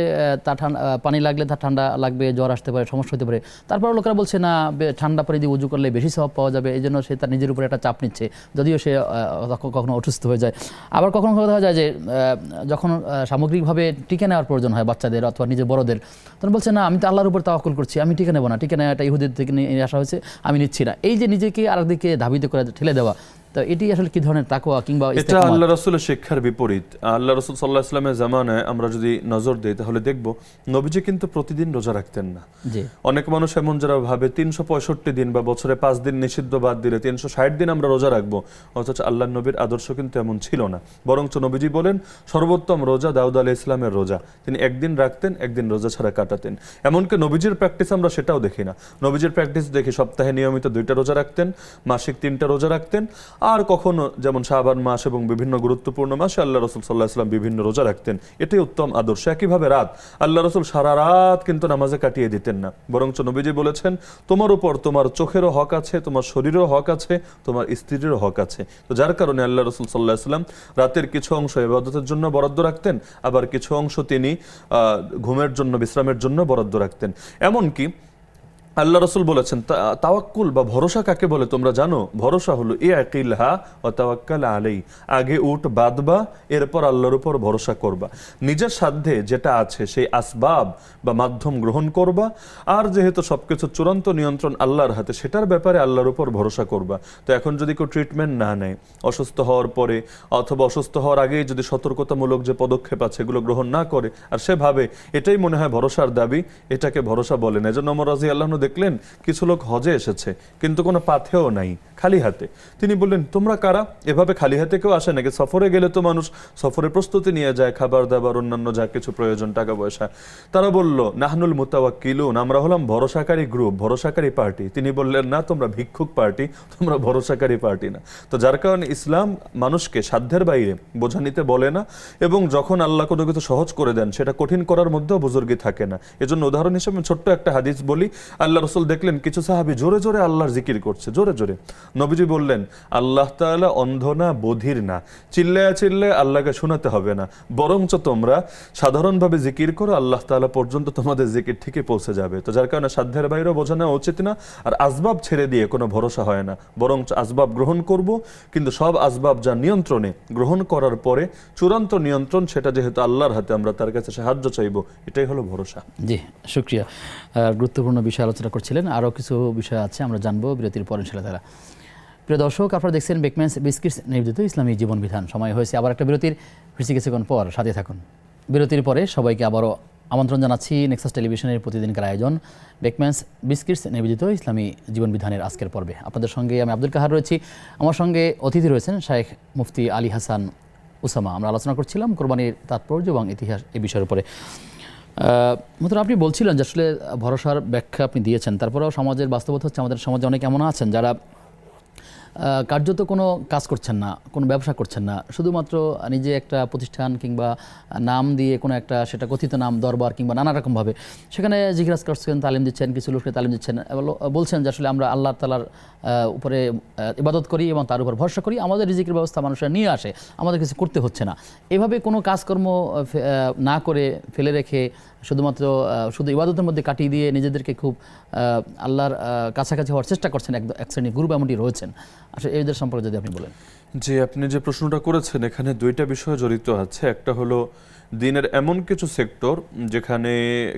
তার পানি লাগলে তার ঠান্ডা লাগবে, জ্বর আসতে পারে, সমস্যা হতে পারে। তারপরে লোকেরা বলছে না ঠান্ডা পানি দিয়ে উজু করলে বেশি সওয়াব পাওয়া যাবে, এই জন্য সে তার নিজের উপরে একটা চাপ নিচ্ছে, যদিও সে কখনো অসুস্থ হয়ে যায়। আবার কখনো দেখা যায় যে যখন সামগ্রিকভাবে টিকে নেওয়ার প্রয়োজন হয় বাচ্চাদের অথবা নিজের বড়দের, তখন বলছে না আমি তো আল্লাহর উপর তাওয়াক্কুল করছি, আমি টিকে নেবো না, টিকে নেওয়া এটা ইহুদের থেকে নিয়ে আসা হয়েছে, আমি নিচ্ছি না। এই যে নিজেকে আরেকদিকে ধাবিত করে ঠেলে দেওয়া, তো এটি আসলে কি ধরনের তাকওয়া কিংবা এটা আল্লাহ রাসূলের শিক্ষার বিপরীত। আল্লাহ রাসূল সাল্লাল্লাহু আলাইহি ওয়াসাল্লামের জামানায় আমরা যদি নজর দেই তাহলে দেখব নবীজি কিন্তু প্রতিদিন রোজা রাখতেন না। অনেক মানুষ এমন যারা ভাবে 365 দিন বা বছরে 5 দিন নিষিদ্ধ বাদ দিলে 360 দিন আমরা রোজা রাখবো, অথচ আল্লাহর নবীর আদর্শ কিন্তু এমন ছিল না। বরঞ্চ নবীজি বলেন সর্বোত্তম রোজা দাউদ আলাইহিস সালামের রোজা, তিনি একদিন রাখতেন, একদিন রোজা ছাড়া কাটাতেন। এমনকি নবীজির প্র্যাকটিস আমরা সেটাও দেখি না। নবীজির প্র্যাকটিস দেখি সপ্তাহে নিয়মিত 2টা রোজা রাখতেন, মাসিক 3টা রোজা রাখতেন, আর কখনো যেমন শাবান মাস এবং বিভিন্ন গুরুত্বপূর্ণ মাসে আল্লাহ রসুল সাল্লাহ সাল্লাম বিভিন্ন রোজা রাখতেন, এটাই উত্তম আদর্শ। একইভাবে রাত, আল্লাহ রসুল সারা রাত কিন্তু নামাজে কাটিয়ে দিতেন না, বরঞ্চ নবীজি বলেছেন তোমার উপর তোমার চোখেরও হক আছে, তোমার শরীরেরও হক আছে, তোমার স্ত্রীরও হক আছে। তো যার কারণে আল্লাহ রসুল সাল্লাহ সাল্লাম রাতের কিছু অংশ ইবাদতের জন্য বরাদ্দ রাখতেন, আবার কিছু অংশ তিনি ঘুমের জন্য, বিশ্রামের জন্য বরাদ্দ রাখতেন। এমনকি আল্লাহ রসুল বলেছেন তাওয়াক্কুল বা ভরসা কাকে বলে তোমরা জানো? ভরসা হলো ইয়াকিলহা ওয়া তাওয়াক্কাল আলাই, আগে উঠ বাঁধবা, এরপর আল্লাহর উপর ভরসা করবা, নিজের সাধ্যে যেটা আছে সেই আসবাব বা মাধ্যম গ্রহণ করবা, আর যেহেতু সবকিছু চূড়ান্ত নিয়ন্ত্রণ আল্লাহর হাতে, সেটার ব্যাপারে আল্লাহর উপর ভরসা করবা। তো এখন যদি কেউ ট্রিটমেন্ট না নেয়, অসুস্থ হওয়ার পরে অথবা অসুস্থ হওয়ার আগেই যদি সতর্কতামূলক যে পদক্ষেপ আছে এগুলো গ্রহণ না করে, আর সে ভাবে এটাই মনে হয় ভরসার দাবি, এটাকে ভরসা বলে না। এজন্য ওমর রাদিয়াল্লাহু আনহু দেখলেন কিছু লোক হজে এসেছে কিন্তু কোনো পাথেও নাই, খালি হাতে। তিনি বললেন তোমরা কারা? এভাবে খালি হাতে কেউ আসে নাকি? সফরে গেলে তো মানুষ সফরের প্রস্তুতি নিয়ে যায়, খাবার দাবার অন্যান্য যা কিছু প্রয়োজন, টাকা পয়সা। তারা বলল নাহনুল মুতাওয়াক্কিলুন, আমরা হলাম ভরসাকারী গ্রুপ, ভরসাকারী পার্টি। তিনি বললেন না, তোমরা ভিক্ষুক পার্টি, তোমরা ভরসাকারী পার্টি না। তো যার কারণে ইসলাম মানুষকে সাধ্যের বাইরে বোঝা নিতে বলে না, এবং যখন আল্লাহ কোনো কিছু সহজ করে দেন সেটা কঠিন করার মধ্যেও বুজুর্গি থাকে না। এজন্য উদাহরণ হিসেবে ছোট্ট একটা হাদিস বলি। আল্লাহ রসুল দেখলেন কিছু সাহাবী জোরে জোরে আল্লাহর জিকির করছে, জোরে জোরে। নবীজি বললেন আল্লাহ তাআলা অন্ধ না, বধির না, চিল্লায়া চিল্লায় আল্লাহকে শোনাতে হবে না, বরঞ্চ তোমরা সাধারণভাবে জিকির করো, আল্লাহ তাআলা পর্যন্ত তোমাদের জিকির ঠিকই পৌঁছে যাবে। তো যার কারণে সাধ্যের বাইরেও বোঝা নেওয়া উচিত না, আর আসবাব ছেড়ে দিয়ে কোনো ভরসা হয় না, বরঞ্চ আসবাব গ্রহণ করব, কিন্তু সব আসবাব যা নিয়ন্ত্রণে, গ্রহণ করার পরে চূড়ান্ত নিয়ন্ত্রণ সেটা যেহেতু আল্লাহর হাতে, আমরা তার কাছে সাহায্য চাইব, এটাই হলো ভরসা। জি, শুকরিয়া। গুরুত্বপূর্ণ বিষয় আলোচনা করছিলেন, আরও কিছু বিষয় আছে আমরা জানবো বিরতির পর ইনশাআল্লাহ। প্রিয় দর্শক, আপনারা দেখছেন বেকম্যানস বিস্কিটস নিবেদিত ইসলামী জীবন বিধান। সময় হয়েছে আবার একটা বিরতির, ফিরছি কিছুক্ষণ পর, সাথে থাকুন। বিরতির পরে সবাইকে আবারও আমন্ত্রণ জানাচ্ছি নেক্সাস টেলিভিশনের প্রতিদিনকার আয়োজন বেকম্যানস বিস্কিটস নিবেদিত ইসলামী জীবন বিধানের আজকের পর্বে। আপনাদের সঙ্গে আমি আব্দুল কাহার রয়েছি, আমার সঙ্গে অতিথি রয়েছেন শাইখ মুফতি আলী হাসান উসামা। আমরা আলোচনা করছিলাম কোরবানির তাৎপর্য এবং ইতিহাস এই বিষয়ের উপরে। মোহতারাম, আপনি বলছিলেন যে আসলে ভরসার ব্যাখ্যা আপনি দিয়েছেন, তারপরেও সমাজের বাস্তবতা হচ্ছে আমাদের সমাজে অনেক এমন আছেন যারা কার্যত কোনো কাজ করছেন না, কোনো ব্যবসা করছেন না, শুধুমাত্র নিজে একটা প্রতিষ্ঠান কিংবা নাম দিয়ে কোনো একটা, সেটা কথিত নাম, দরবার কিংবা নানা রকমভাবে সেখানে জিজ্ঞাসা করছেন, তালিম দিচ্ছেন, কিছু লোককে তালিম দিচ্ছেন, বলছেন যে আসলে আমরা আল্লাহ তাআলার উপরে ইবাদত করি এবং তার উপর ভরসা করি, আমাদের রিজিকের ব্যবস্থা মানুষরা নিয়ে আসে, আমাদের কিছু করতে হচ্ছে না। এভাবে কোনো কাজকর্ম না করে ফেলে রেখে শুধুমাত্র শুধু ইবাদতের মধ্যে কাটিয়ে দিয়ে নিজেদেরকে খুব আল্লাহর কাছাকাছি হওয়ার চেষ্টা করছেন এক শ্রেণীর গ্রুপ এমনটি রয়েছেন। আসলে এদের সম্পর্কে যদি আপনি বলেন। যে আপনি যে প্রশ্নটা করেছেন এখানে দুইটা বিষয় জড়িত আছে। একটা হলো দিনের এমন কিছু সেক্টর যেখানে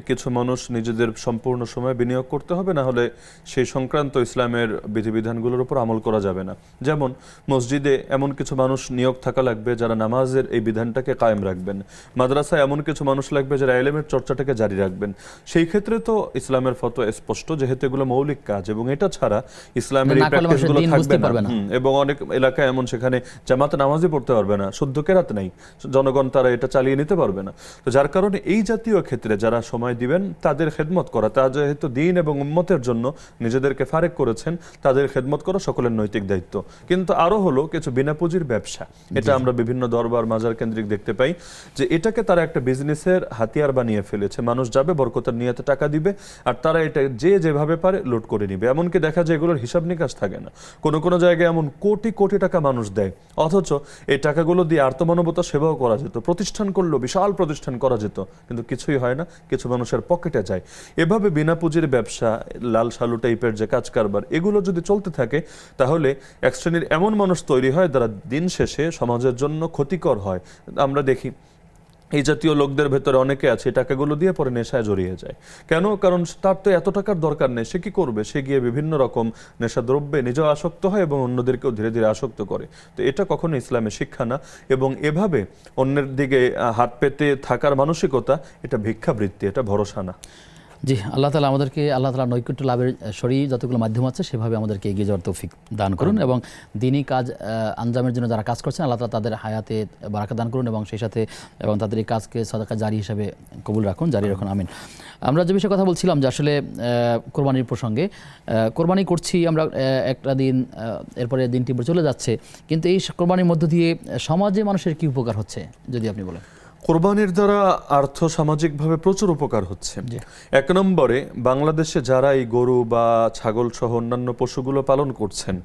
কিছু মানুষ নিজেদের সম্পূর্ণ সময় বিনিয়োগ করতে হবে, না হলে সেই সংক্রান্ত ইসলামের বিধিবিধানগুলোর উপর আমল করা যাবে না। যেমন মসজিদে এমন কিছু মানুষ নিয়োগ থাকা লাগবে যারা নামাজের এই বিধানটাকে কায়েম রাখবেন, মাদ্রাসায় এমন কিছু মানুষ লাগবে যারা ইলমের চর্চাটাকে জারি রাখবেন। সেই ক্ষেত্রে তো ইসলামের ফতোয়া স্পষ্ট, যেহেতু এগুলো মৌলিক কাজ এবং এটা ছাড়া ইসলামের এই প্র্যাকটিসগুলো থাকবে না। এবং অনেক এলাকায় এমন সেখানে জামাতে নামাজই পড়তে পারবে না, শুদ্ধ কেরাত নাই, জনগণ তারা এটা চালিয়ে নিতে পারবে না। তো যার কারণে এই জাতীয় ক্ষেত্রে যারা সময় দিবেন তাদের খেদমত করা, তা যেহেতু দিন এবং উম্মতের জন্য নিজেদেরকে ফারেক করেছেন, তাদের খেদমত করা সকলের নৈতিক দায়িত্ব। কিন্তু আরো হলো কিছু বিনা পুঁজির ব্যবসা, এটা আমরা বিভিন্ন দরবার মাজার কেন্দ্রিক দেখতে পাই যে এটাকে তারা একটা বিজনেসের হাতিয়ার বানিয়ে ফেলেছে। মানুষ যাবে, বরকতের নিয়তে টাকা দিবে, আর তারা এটা যে যেভাবে পারে লুট করে নিবে। এমনকি দেখা যায় এগুলোর হিসাব নিকাশ থাকে না। কোনো কোনো জায়গায় এমন কোটি কোটি টাকা মানুষ দেয়, অথচ এই টাকাগুলো দিয়ে আর্তমানবতা সেবাও করা যেত, প্রতিষ্ঠান করলো, বিশাল প্রতিষ্ঠান করা যেত, কিন্তু কিছুই হয় না, কিছু মানুষের পকেটে যায়। এভাবে বিনা পুঁজির ব্যবসা, লাল সালু টাইপের যে কাজ কারবার, এগুলো যদি চলতে থাকে তাহলে এক শ্রেণীর এমন মানুষ তৈরি হয় যারা দিন শেষে সমাজের জন্য ক্ষতিকর হয়। আমরা দেখি এই জাতীয় লোকদের ভেতরে অনেকে আছে টাকাগুলো দিয়ে পরে নেশায় জড়িয়ে যায়। কেন? কারণ তার তো এত টাকার দরকার নেই, সে কি করবে? সে গিয়ে বিভিন্ন রকম নেশাদ্রব্যে নিজেও আসক্ত হয় এবং অন্যদেরকেও ধীরে ধীরে আসক্ত করে। তো এটা কখনো ইসলামে শিক্ষা না, এবং এভাবে অন্যের দিকে হাত পেতে থাকার মানসিকতা, এটা ভিক্ষাবৃত্তি, এটা ভরসা না। জি, আল্লাহ তাআলা আমাদেরকে আল্লাহ তাআলা নৈকট্য লাভের শরী যতগুলো মাধ্যম আছে সেভাবে আমাদেরকে এগিয়ে যাওয়ার তৌফিক দান করুন এবং দিনী কাজ আঞ্জামের জন্য যারা কাজ করছেন আল্লাহ তাআলা তাদের হায়াতে বারাকা দান করুন এবং সেই সাথে এবং তাদের এই কাজকে সাদাকা জারি হিসাবে কবুল রাখুন, জারি রাখুন, আমিন। আমরা যে বিষয়ে কথা বলছিলাম যে আসলে কোরবানির প্রসঙ্গে, কোরবানি করছি আমরা একটা দিন, এরপরে দিনটি চলে যাচ্ছে, কিন্তু এই কোরবানির মধ্য দিয়ে সমাজে মানুষের কি উপকার হচ্ছে যদি আপনি বলেন। কোরবানির দ্বারা আর্থ সামাজিকভাবে প্রচুর উপকার হচ্ছে। এক নম্বরে বাংলাদেশে যারা এই গরু বা ছাগল সহ অন্যান্য পশুগুলো পালন করছেন,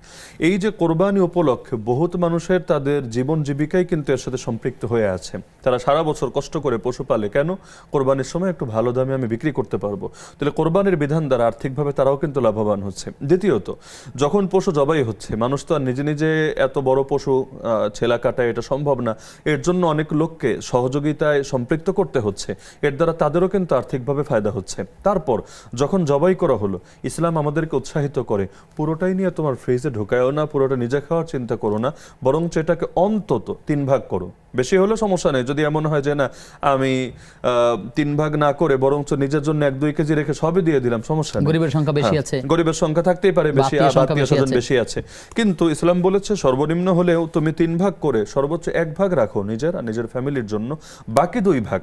এই যে কোরবানি উপলক্ষে বহুত মানুষের তাদের জীবন জীবিকাই কিন্তু এর সাথে সম্পৃক্ত হয়ে আছে। তারা সারা বছর কষ্ট করে পশু পালে, কেন? কোরবানির সময় একটু ভালো দামে আমি বিক্রি করতে পারবো। তাহলে কোরবানির বিধান দ্বারা আর্থিকভাবে তারাও কিন্তু লাভবান হচ্ছে। দ্বিতীয়ত, যখন পশু জবাই হচ্ছে, মানুষ তো আর নিজে নিজে এত বড় পশু ছেলা কাটায় এটা সম্ভব না, এর জন্য অনেক লোককে সহযোগিতায় সম্পৃক্ত করতে হচ্ছে, এর দ্বারা তাদেরও কিন্তু আর্থিকভাবে ফায়দা হচ্ছে। তারপর যখন জবাই করা হলো, ইসলাম আমাদেরকে উৎসাহিত করে পুরোটাই নিয়ে তোমার ফ্রিজে ঢোকায়ও না, পুরোটা নিজে খাওয়ার চিন্তা করো না, বরঞ্চ এটাকে অন্তত 3 ভাগ করো। বেশি হলে সমস্যা নেই, যদি এমন হয় যে না আমি 3 ভাগ না করে বরঞ্চ নিজের জন্য 1-2 কেজি রেখে সবই দিয়ে দিলাম, সমস্যা নেই। গরিবের সংখ্যা বেশি আছে, গরিবের সংখ্যা থাকতেই পারে বেশি, আত্মীয় স্বজন বেশি আছে, কিন্তু ইসলাম বলেছে সর্বনিম্ন হলেও তুমি 3 ভাগ করে সর্বোচ্চ 1 ভাগ রাখো নিজের আর নিজের ফ্যামিলির জন্য, বাকি 2 ভাগ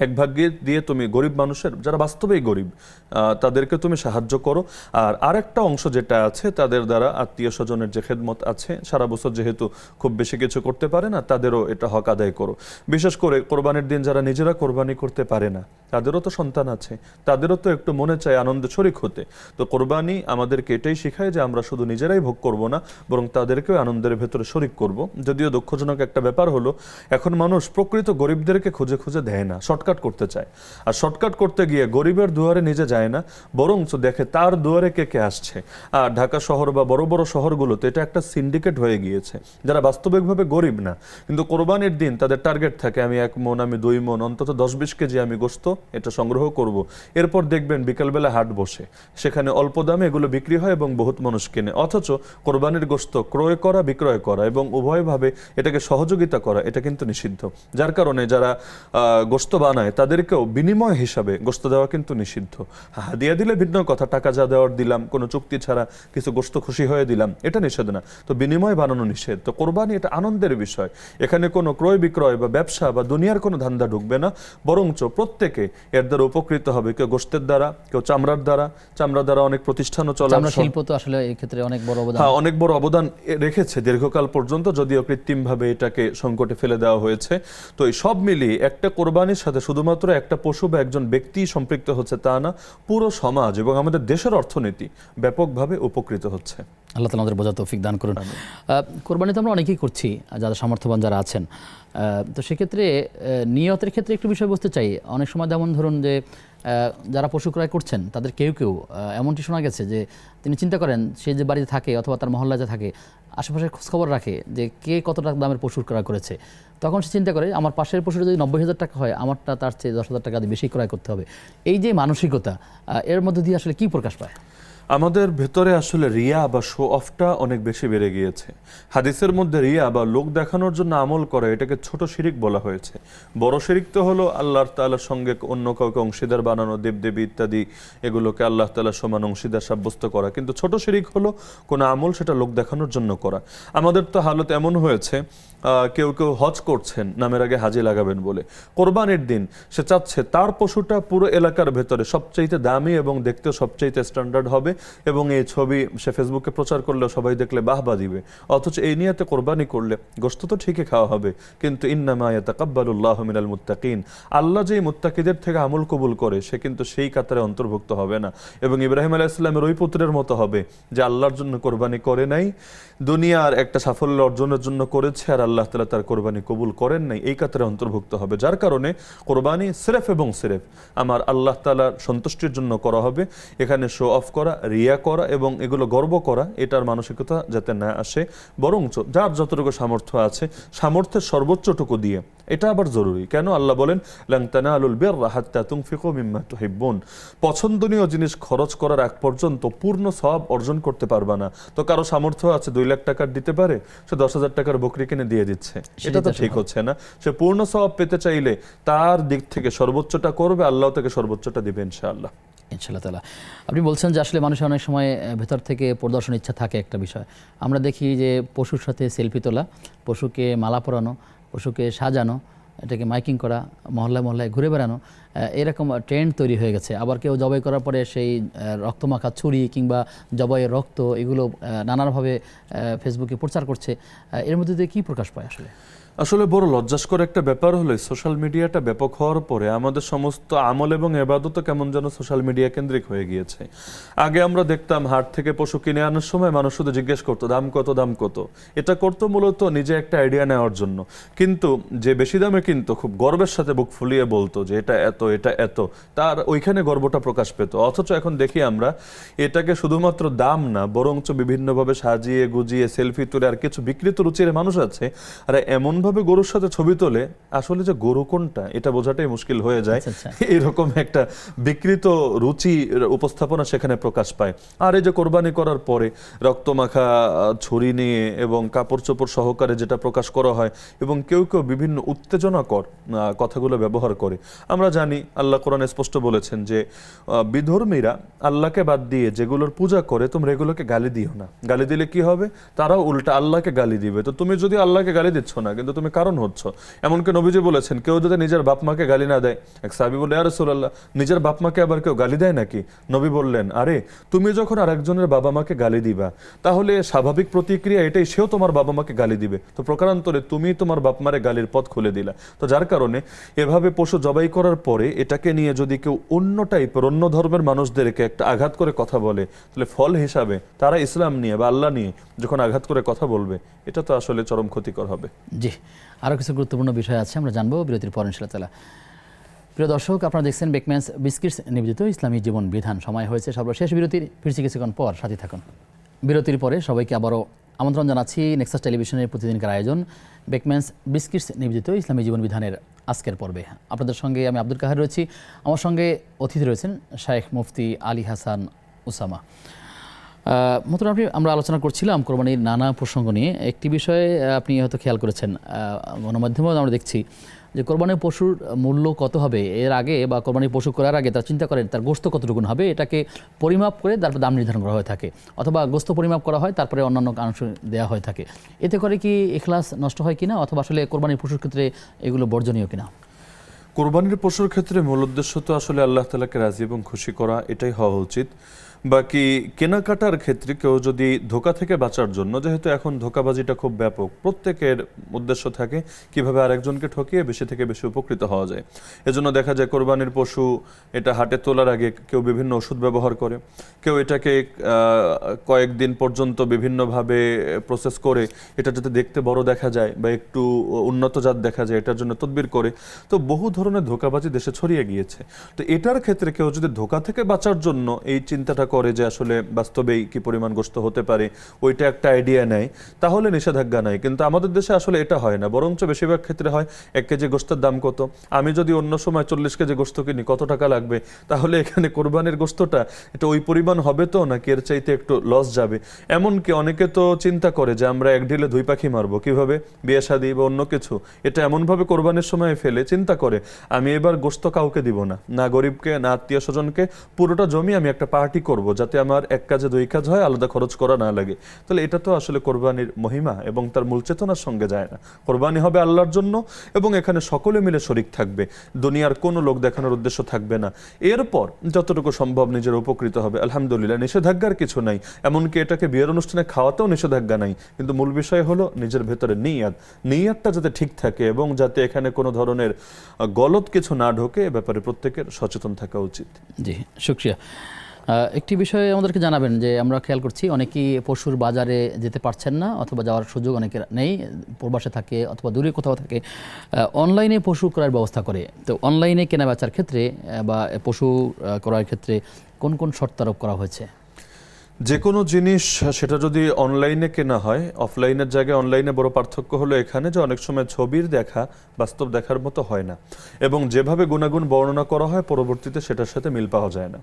1 ভাগ দিয়ে তুমি গরিব মানুষের, যারা বাস্তবেই গরিব, তাদেরকে তুমি সাহায্য করো। আর আরেকটা অংশ যেটা আছে, তাদের দ্বারা আত্মীয় স্বজনের যে খেদমত আছে, সারা বছর যেহেতু খুব বেশি কিছু করতে পারে না, তাদেরও এটা হক আদায় করো। বিশেষ করে কোরবানির দিন যারা নিজেরা কোরবানি করতে পারে না, তাদেরও তো সন্তান আছে, তাদেরও তো একটু মনে চায় আনন্দে শরিক হতে। তো কোরবানি আমাদেরকে এটাই শেখায় যে আমরা শুধু নিজেরাই ভোগ করব না, বরং তাদেরকেও আনন্দের ভেতরে শরিক করব। যদিও দুঃখজনক একটা ব্যাপার হলো, এখন মানুষ প্রকৃত গরিবদেরকে খুঁজে খুঁজে দেয় না, শর্টকাট করতে চায়। আর শর্টকাট করতে গিয়ে গরিবের দুয়ারে নিজে যায় না, বরঞ্চ দেখে তার দুয়ারে কে কে আসছে। আর ঢাকা শহর বা বড় বড় শহরগুলোতে এটা একটা সিন্ডিকেট হয়ে গিয়েছে, যারা বাস্তবিকভাবে গরিব না, কিন্তু কোরবানির দিন তাদের টার্গেট থাকে আমি 1 মণ, আমি 2 মণ, অন্তত 10-20 কেজি আমি গোশত এটা সংগ্রহ করব। এরপর দেখবেন বিকালবেলা হাট বসে, সেখানে অল্প দামে এগুলো বিক্রি হয় এবং বহুত মানুষ কেনে। অথচ কোরবানির গোশত ক্রয় করা, বিক্রয় করা এবং উভয়ভাবে এটাকে সহযোগিতা করা, এটা কিন্তু নিষিদ্ধ। যার কারণে যারা গোশত বানায় তাদেরকেও বিনিময় হিসাবে গোশত দেওয়া কিন্তু নিষিদ্ধ। হাদিয়া দিলে ভিন্ন কথা, টাকা যা দেওয়ার দিলাম, কোনো চুক্তি ছাড়া কিছু গোশত খুশি হয়ে দিলাম, এটা নিষেধ না। তো বিনিময় বানানো নিষেধ। তো কোরবানি এটা আনন্দের বিষয়, এখানে কোনো ক্রয় বিক্রয় বা ব্যবসা বা দুনিয়ার কোনো ধান্দা ঢুকবে না, বরঞ্চ প্রত্যেকে এর দ্বারা উপকৃত হবে। কেউ গোশতের দ্বারা, কেউ চামড়ার দ্বারা। চামড়া দ্বারা অনেক প্রতিষ্ঠানও চলে, চামড়া শিল্প তো আসলে এই ক্ষেত্রে অনেক বড় অবদান, অনেক বড় অবদান রেখেছে দীর্ঘকাল পর্যন্ত, যদিও কৃত্রিমভাবে এটাকে সংকটে ফেলে দেওয়া হয়েছে। তো এই সব মিলিয়ে একটা কোরবানির সাথে শুধুমাত্র একটা পশু বা একজন ব্যক্তি সম্পৃক্ত হচ্ছে তা না, পুরো সমাজ এবং আমাদের দেশের অর্থনীতি ব্যাপকভাবে উপকৃত হচ্ছে। আল্লাহ তাআলা আমাদের বোঝার তৌফিক দান করুন। কোরবানি তো আমরা অনেকেই করছি, যারা সামর্থ্যবান যারা আছেন। তো সেক্ষেত্রে নিয়তের ক্ষেত্রে একটু বিষয় বলতে চাই। অনেক সময় যেমন ধরুন যে যারা পশু ক্রয় করছেন তাদের কেউ কেউ এমনটি শোনা গেছে যে তিনি চিন্তা করেন সে যে বাড়িতে থাকে অথবা তার মহল্লায় যে থাকে, আশেপাশে খোঁজখবর রাখে যে কে কত টাকা দামের পশুর ক্রয় করেছে। তখন সে চিন্তা করে আমার পাশের পশুর যদি 90,000 টাকা হয়, আমারটা তার চেয়ে 10,000 টাকা দিয়ে বেশি ক্রয় করতে হবে। এই যে মানসিকতা, এর মধ্যে দিয়ে আসলে কি প্রকাশ পায়? আমাদের ভেতরে আসলে রিয়া বা শো অফটা অনেক বেশি বেড়ে গিয়েছে। হাদিসের মধ্যে রিয়া বা লোক দেখানোর জন্য আমল করে, এটাকে ছোট শিরিক বলা হয়েছে। বড় শিরিক তো হলো আল্লাহ তাআলার সঙ্গে অন্য কাউকে অংশীদার বানানো, দেবদেবী ইত্যাদি, এগুলোকে আল্লাহ তাআলার সমান অংশীদার সাব্যস্ত করা। কিন্তু ছোট শিরিক হলো কোনো আমল সেটা লোক দেখানোর জন্য করা। আমাদের তো হালত এমন হয়েছে, কেউ কেউ হজ করছেন নামের আগে হাজি লাগাবেন বলে, কোরবানির দিন সে চাচ্ছে তার পশুটা পুরো এলাকার ভেতরে সবচাইতে দামি এবং দেখতে সবচাইতে স্ট্যান্ডার্ড হবে, এবং এই ছবি সে ফেসবুকে প্রচার করলে সবাই দেখলে বাহবা দিবে। অথচ এই নিয়তে কোরবানি করলে গোশত তো ঠিকই খাওয়া হবে, কিন্তু ইন্নামা ইয়াতাকাব্বালুল্লাহু মিনাল মুত্তাকিন, আল্লাহ যেই মুত্তাকিদের থেকে আমল কবুল করে সে কিন্তু সেই কাতারে অন্তর্ভুক্ত হবে না। এবং ইব্রাহিম আলাইহিস সালামের ওই পুত্রের মতো হবে যে আল্লাহর জন্য কোরবানি করে নাই, দুনিয়ার একটা সাফল্য অর্জনের জন্য করেছে, আর আল্লাহ তাআলা তার কোরবানি কবুল করেন নাই, এই কাতারে অন্তর্ভুক্ত হবে। যার কারণে কোরবানি সিরেফ এবং সিরেফ আমার আল্লাহ তাআলার সন্তুষ্টির জন্য করা হবে। এখানে শো অফ করা, রিয়া করা এবং এগুলো গর্ব করা, এটার মানসিকতা যাতে না আসে, বরঞ্চ যার যতটুকু সামর্থ্য আছে সামর্থ্যের সর্বোচ্চটুকু দিয়ে, এটা আবার জরুরি। কেন? আল্লাহ বলেন লান তানালুল বিররা হাত্তা তুনফিকু মিম্মা তুহিব্বুন, পছন্দনীয় জিনিস খরচ করার আগ পর্যন্ত পূর্ণ সওয়াব অর্জন করতে পারবা না। তো কারো সামর্থ্য আছে 2 লাখ টাকার দিতে পারে, সে 10,000 টাকার বকরি কিনে দিয়ে দিচ্ছে, এটা তো ঠিক হচ্ছে না। সে পূর্ণ সওয়াব পেতে চাইলে তার দিক থেকে সর্বোচ্চটা করবে, আল্লাহ তাকে সর্বোচ্চটা দিবে ইনশাআল্লাহ। ইনশাআল্লাহ তাআলা। আপনি বলছেন যে আসলে মানুষের অনেক সময় ভেতর থেকে প্রদর্শন ইচ্ছা থাকে একটা বিষয়। আমরা দেখি যে পশুর সাথে সেলফি তোলা, পশুকে মালা পরানো, পশুকে সাজানো, এটাকে মাইকিং করা, মহল্লায় মহল্লায় ঘুরে বেড়ানো, এরকম ট্রেন্ড তৈরি হয়ে গেছে। আবার কেউ জবাই করার পরে সেই রক্তমাখা ছুরি কিংবা জবাইয়ের রক্ত এগুলো নানানভাবে ফেসবুকে প্রচার করছে। এর মধ্যে দিয়ে কী প্রকাশ পায় আসলে? আসলে বড় লজ্জাস্কর একটা ব্যাপার হলো সোশ্যাল মিডিয়াটা ব্যাপক হওয়ার পরে আমাদের সমস্ত আমল এবং ইবাদত কেমন যেন সোশ্যাল মিডিয়া কেন্দ্রিক হয়ে গিয়েছে। আগে আমরা দেখতাম হাট থেকে পশু কিনে আনার সময় মানুষ শুধু জিজ্ঞেস করতো দাম কত, দাম কত। এটা করতো মূলত নিজে একটা আইডিয়া নেওয়ার জন্য, কিন্তু যে বেশি দামে কিনতো খুব গর্বের সাথে বুক ফুলিয়ে বলতো যে এটা এত, এটা এত, তার ওইখানে গর্বটা প্রকাশ পেত। অথচ এখন দেখি আমরা এটাকে শুধুমাত্র দাম না, বরঞ্চ বিভিন্নভাবে সাজিয়ে গুজিয়ে সেলফি তুলে, আর কিছু বিকৃত রুচির মানুষ আছে আর এমনভাবে গরুর সাথে ছবি তোলে আসলে যে গরু কোনটা এটা বোঝাটাই মুশকিল হয়ে যায়। এরকম একটা বিকৃত রুচি উপস্থাপনা সেখানে প্রকাশ পায়। আর এই যে কোরবানি করার পরে রক্তমাখা ছুরি নিয়ে এবং কাপড় চোপড় সহকারে যেটা প্রকাশ করা হয়, এবং কেউ কেউ বিভিন্ন উত্তেজনাকর কথাগুলো ব্যবহার করে। আমরা জানি আল্লাহ কোরআনে স্পষ্ট বলেছেন যে বিধর্মীরা আল্লাহকে বাদ দিয়ে যেগুলোর পূজা করে তোমরা এগুলোকে গালি দিও না। গালি দিলে কি হবে? তারাও উল্টা আল্লাহকে গালি দিবে। তো তুমি যদি আল্লাহকে গালি দিচ্ছ না, কিন্তু তুমি কারণ হচ্ছ। এমনকি নবীজি বলেছেন কেউ যদি নিজের বাপ মাকে গালি না দেয়, এক সাহাবী বলে ইয়া রাসূলুল্লাহ নিজের বাপ মাকে আবার কেউ গালি দেয় নাকি? নবী বললেন আরে তুমি যখন আরেকজনের বাবা মাকে গালি দিবা তাহলে স্বাভাবিক প্রতিক্রিয়া এটাই, সেও তোমার বাবা মাকে গালি দিবে। তো প্রকারান্তরে তুমি তোমার বাপ মারে গালির পথ খুলে দিলা। তো যার কারণে এভাবে পশু জবাই করার পরে এটাকে নিয়ে যদি কেউ অন্য টাইপের অন্য ধর্মের মানুষদেরকে একটা আঘাত করে কথা বলে, তাহলে ফল হিসাবে তারা ইসলাম নিয়ে বা আল্লাহ নিয়ে যখন আঘাত করে কথা বলবে, এটা তো আসলে চরম ক্ষতিকর হবে। জি, আরও কিছু গুরুত্বপূর্ণ বিষয় আছে, আমরা জানবো বিরতির পর ইনশাআল্লাহ তাআলা। প্রিয় দর্শক, আপনারা দেখছেন বেকম্যানস বিস্কিটস নিবেদিত ইসলামী জীবন বিধান। সময় হয়েছে সর্বশেষ বিরতির, ফিরছি কিছুক্ষণ পর, সাথে থাকুন। বিরতির পরে সবাইকে আবারও আমন্ত্রণ জানাচ্ছি নেক্সাস টেলিভিশনের প্রতিদিনকার আয়োজন বেকম্যানস বিস্কিটস নিবেদিত ইসলামী জীবন বিধানের আজকের পর্বে। আপনাদের সঙ্গে আমি আব্দুল কাহার রয়েছি, আমার সঙ্গে অতিথি রয়েছেন শায়েখ মুফতি আলী হাসান উসামা। মতন আমরা আলোচনা করছিলাম কোরবানির নানা প্রসঙ্গ নিয়ে। একটি বিষয়ে আপনি হয়তো খেয়াল করেছেন, গণমাধ্যমেও আমরা দেখছি যে কোরবানির পশুর মূল্য কত হবে এর আগে, বা কোরবানির পশু করার আগে তার চিন্তা করেন তার গোস্ত কতটুকুন হবে, এটাকে পরিমাপ করে তারপর দাম নির্ধারণ করা হয়ে থাকে, অথবা গোস্ত পরিমাপ করা হয় তারপরে অন্যান্য অংশ দেওয়া হয়ে থাকে। এতে করে কি ইখলাস নষ্ট হয় কিনা, অথবা আসলে কোরবানির পশুর ক্ষেত্রে এগুলো বর্জনীয় কিনা? কোরবানির পশুর ক্ষেত্রে মূল উদ্দেশ্য তো আসলে আল্লাহ তাআলাকে রাজি এবং খুশি করা, এটাই হওয়া উচিত। বাকি কেনাকাটার ক্ষেত্রে কেউ যদি ধোঁকা থেকে বাঁচার জন্য, যেহেতু এখন ধোঁকাবাজিটা খুব ব্যাপক, প্রত্যেকের উদ্দেশ্য থাকে কিভাবে আরেকজনকে ঠকিয়ে বেশি থেকে বেশি উপকৃত হওয়া যায়। এজন্য দেখা যায় কোরবানির পশু এটা হাটে তোলার আগে কেউ বিভিন্ন ওষুধ ব্যবহার করে, কেউ এটাকে কয়েকদিন পর্যন্ত বিভিন্নভাবে প্রসেস করে এটা যাতে দেখতে বড় দেখা যায় বা একটু উন্নত জাত দেখা যায় এটার জন্য তদবির করে। তো বহু ধরনের ধোঁকাবাজি দেশে ছড়িয়ে গিয়েছে। তো এটার ক্ষেত্রে কেউ যদি ধোঁকা থেকে বাঁচার জন্য এই চিন্তাটা করে যে আসলে বাস্তবেই কি পরিমাণ গোশত হতে পারে, ওইটা একটা আইডিয়া নেয়, তাহলে নিষেধাজ্ঞা নাই। কিন্তু আমাদের দেশে আসলে এটা হয় না, বরঞ্চ বেশিরভাগ ক্ষেত্রে হয় 1 কেজি গোশতের দাম কত, আমি যদি অন্য সময় 40 কেজি গোশত কিনি কত টাকা লাগবে, তাহলে এখানে কোরবানির গোশতটা এটা ওই পরিমাণ হবে তো নাকি এর চাইতে একটু লস যাবে। এমনকি অনেকে তো চিন্তা করে যে আমরা এক ঢিলে 2 পাখি মারবো, কিভাবে? বিয়ে শাদী বা অন্য কিছু, এটা এমনভাবে কোরবানির সময় ফেলে চিন্তা করে আমি এবার গোশত কাউকে দিব না, না গরিবকে না আত্মীয় স্বজনকে, পুরোটা জমি আমি একটা পার্টি করব যাতে আমার 1 কাজে 2 কাজ হয়, আলাদা খরচ করা না লাগে। তাহলে এটা তো আসলে কোরবানির মহিমা এবং তার মূল চেতনার সঙ্গে যায় না। কোরবানি হবে আল্লাহর জন্য এবং এখানে সকলে মিলে শরিক থাকবে, দুনিয়ার কোনো লোক দেখানোর উদ্দেশ্য থাকবে না। এরপর যতটুকু সম্ভব নিজের উপকৃত হবে, আলহামদুলিল্লাহ, নিষেধাজ্ঞার কিছু নাই। এমনকি এটাকে বিয়ের অনুষ্ঠানে খাওয়াতেও নিষেধাজ্ঞা নাই, কিন্তু মূল বিষয় হলো নিজের ভেতরে নিয়াতটা যাতে ঠিক থাকে এবং যাতে এখানে কোনো ধরনের গলত কিছু না ঢোকে, এ ব্যাপারে প্রত্যেকের সচেতন থাকা উচিত। জি, শুকরিয়া। একটি বিষয়ে আমাদেরকে জানাবেন যে আমরা খেয়াল করছি অনেকেই পশুর বাজারে যেতে পারছেন না, অথবা যাওয়ার সুযোগ অনেকের নেই, প্রবাসে থাকে অথবা দূরে কোথাও থাকে, অনলাইনে পশু ক্রয়ের ব্যবস্থা করে। তো অনলাইনে কেনা বেচার ক্ষেত্রে বা পশু ক্রয়ের ক্ষেত্রে কোন কোন শর্ত আরোপ করা হয়েছে? যে কোনো জিনিস সেটা যদি অনলাইনে কেনা হয়, অফলাইনের জায়গায় অনলাইনে বড় পার্থক্য হলো এখানে যে অনেক সময় ছবির দেখা বাস্তব দেখার মতো হয় না, এবং যেভাবে গুণাগুণ বর্ণনা করা হয় পরবর্তীতে সেটার সাথে মিল পাওয়া যায় না।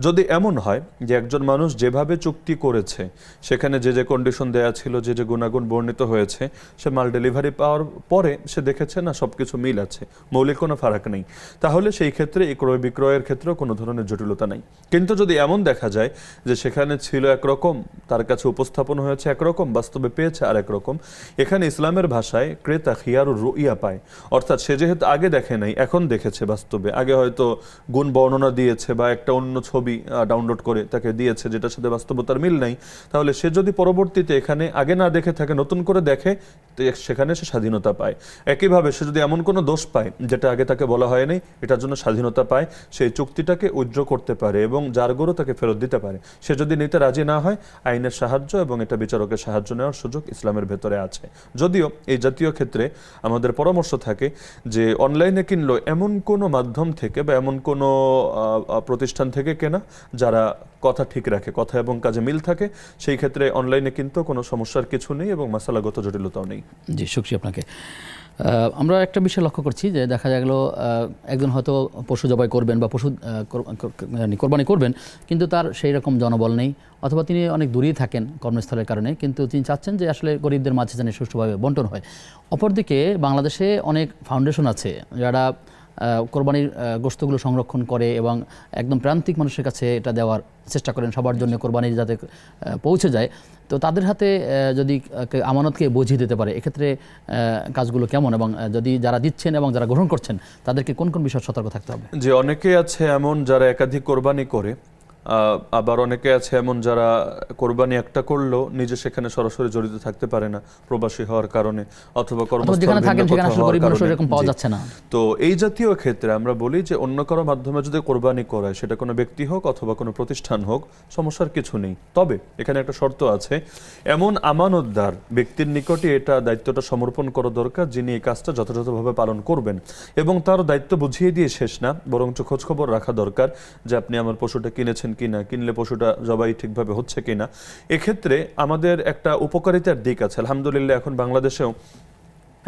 যদি এমন হয় যে একজন মানুষ যেভাবে চুক্তি করেছে সেখানে যে যে কন্ডিশন দেয়া ছিল, যে যে গুণাগুণ বর্ণিত হয়েছে, সে মাল ডেলিভারি পাওয়ার পরে সে দেখেছে না সবকিছু মিল আছে, মৌলিক কোনো ফারাক নেই, তাহলে সেই ক্ষেত্রে এই ক্রয় বিক্রয়ের ক্ষেত্রেও কোনো ধরনের জটিলতা নাই। কিন্তু যদি এমন দেখা যায় যে সেখানে ছিল একরকম, তার কাছে উপস্থাপন হয়েছে একরকম, বাস্তবে পেয়েছে আর একরকম, এখানে ইসলামের ভাষায় ক্রেতা খিয়ারুর রুইয়া পায়, অর্থাৎ সে যেহেতু আগে দেখে নাই এখন দেখেছে বাস্তবে, আগে হয়তো গুণ বর্ণনা দিয়েছে বা একটা অন্য ছবি ডাউনলোড করে তাকে দিয়েছে যেটার সাথে বাস্তবতার মিল নাই, তাহলে সে যদি পরবর্তীতে এখানে আগে না দেখে থাকে নতুন করে দেখে, তো সেখানে সে স্বাধীনতা পায়। একইভাবে সে যদি এমন কোনো দোষ পায় যেটা আগে তাকে বলা হয়নি, এটার জন্য স্বাধীনতা পায়, সেই চুক্তিটাকে উইথড্র করতে পারে এবং যার গরু তাকে ফেরত দিতে পারে। সে যদি নিতে রাজি না হয়, আইনের সাহায্য এবং এটা বিচারকের সাহায্য নেওয়ার সুযোগ ইসলামের ভেতরে আছে। যদিও এই জাতীয় ক্ষেত্রে আমাদের পরামর্শ থাকে যে অনলাইনে কিনলো এমন কোনো মাধ্যম থেকে বা এমন কোনো প্রতিষ্ঠান থেকে কেনা যারা কথা ঠিক রাখে, কথা এবং কাজে মিল থাকে, সেই ক্ষেত্রে অনলাইনে কিন্তু কোনো সমস্যার কিছু নেই এবং মাসালাগত জটিলতাও নেই। জি, শুকরিয়া আপনাকে। আমরা একটা বিষয় লক্ষ্য করছি যে দেখা গেল একজন হয়তো পশু জবাই করবেন বা পশু কোরবানি করবেন, কিন্তু তার সেই রকম জনবল নেই, অথবা তিনি অনেক দূরেই থাকেন কর্মস্থলের কারণে, কিন্তু তিনি চাচ্ছেন যে আসলে গরিবদের মাঝে যেন সুষ্ঠুভাবে বন্টন হয়। অপরদিকে বাংলাদেশে অনেক ফাউন্ডেশন আছে যারা কোরবানির গোশতগুলো সংরক্ষণ করে এবং একদম প্রান্তিক মানুষের কাছে এটা দেওয়ার চেষ্টা করেন, সবার জন্য কোরবানি যাতে পৌঁছে যায়। তো তাদের হাতে যদি আমানতকে বুঝিয়ে দিতে পারে, এক্ষেত্রে কাজগুলো কেমন, এবং যদি যারা দিচ্ছেন এবং যারা গ্রহণ করছেন তাদেরকে কোন কোন বিষয়ে সতর্ক থাকতে হবে? যে অনেকে আছে এমন যারা একাধিক কোরবানি করে, আবার অনেকে আছে এমন যারা কোরবানি একটা করলেও নিজে সেখানে সরাসরি জড়িত থাকতে পারে না প্রবাসী হওয়ার কারণে, অথবা কর্মস্থলে পাওয়া যাচ্ছে না। তো এই জাতীয় ক্ষেত্রে আমরা বলি যে অন্য কারো মাধ্যমে যদি কোরবানি করায়, সেটা কোনো ব্যক্তি হোক অথবা কোনো প্রতিষ্ঠান হোক, সমস্যার কিছু নেই। তবে এখানে একটা শর্ত আছে, এমন আমানতদার ব্যক্তির নিকটে এটা দায়িত্বটা সমর্পণ করা দরকার যিনি এই কাজটা যথাযথভাবে পালন করবেন, এবং তার দায়িত্ব বুঝিয়ে দিয়ে শেষ না, বরঞ্চ খোঁজখবর রাখা দরকার যে আপনি আমার পশুটা কিনেছেন কিনা, কিনলে পশুটা জবাই ঠিকভাবে হচ্ছে কিনা। এক্ষেত্রে আমাদের একটা উপকারিতার দিক আছে। আলহামদুলিল্লাহ এখন বাংলাদেশেও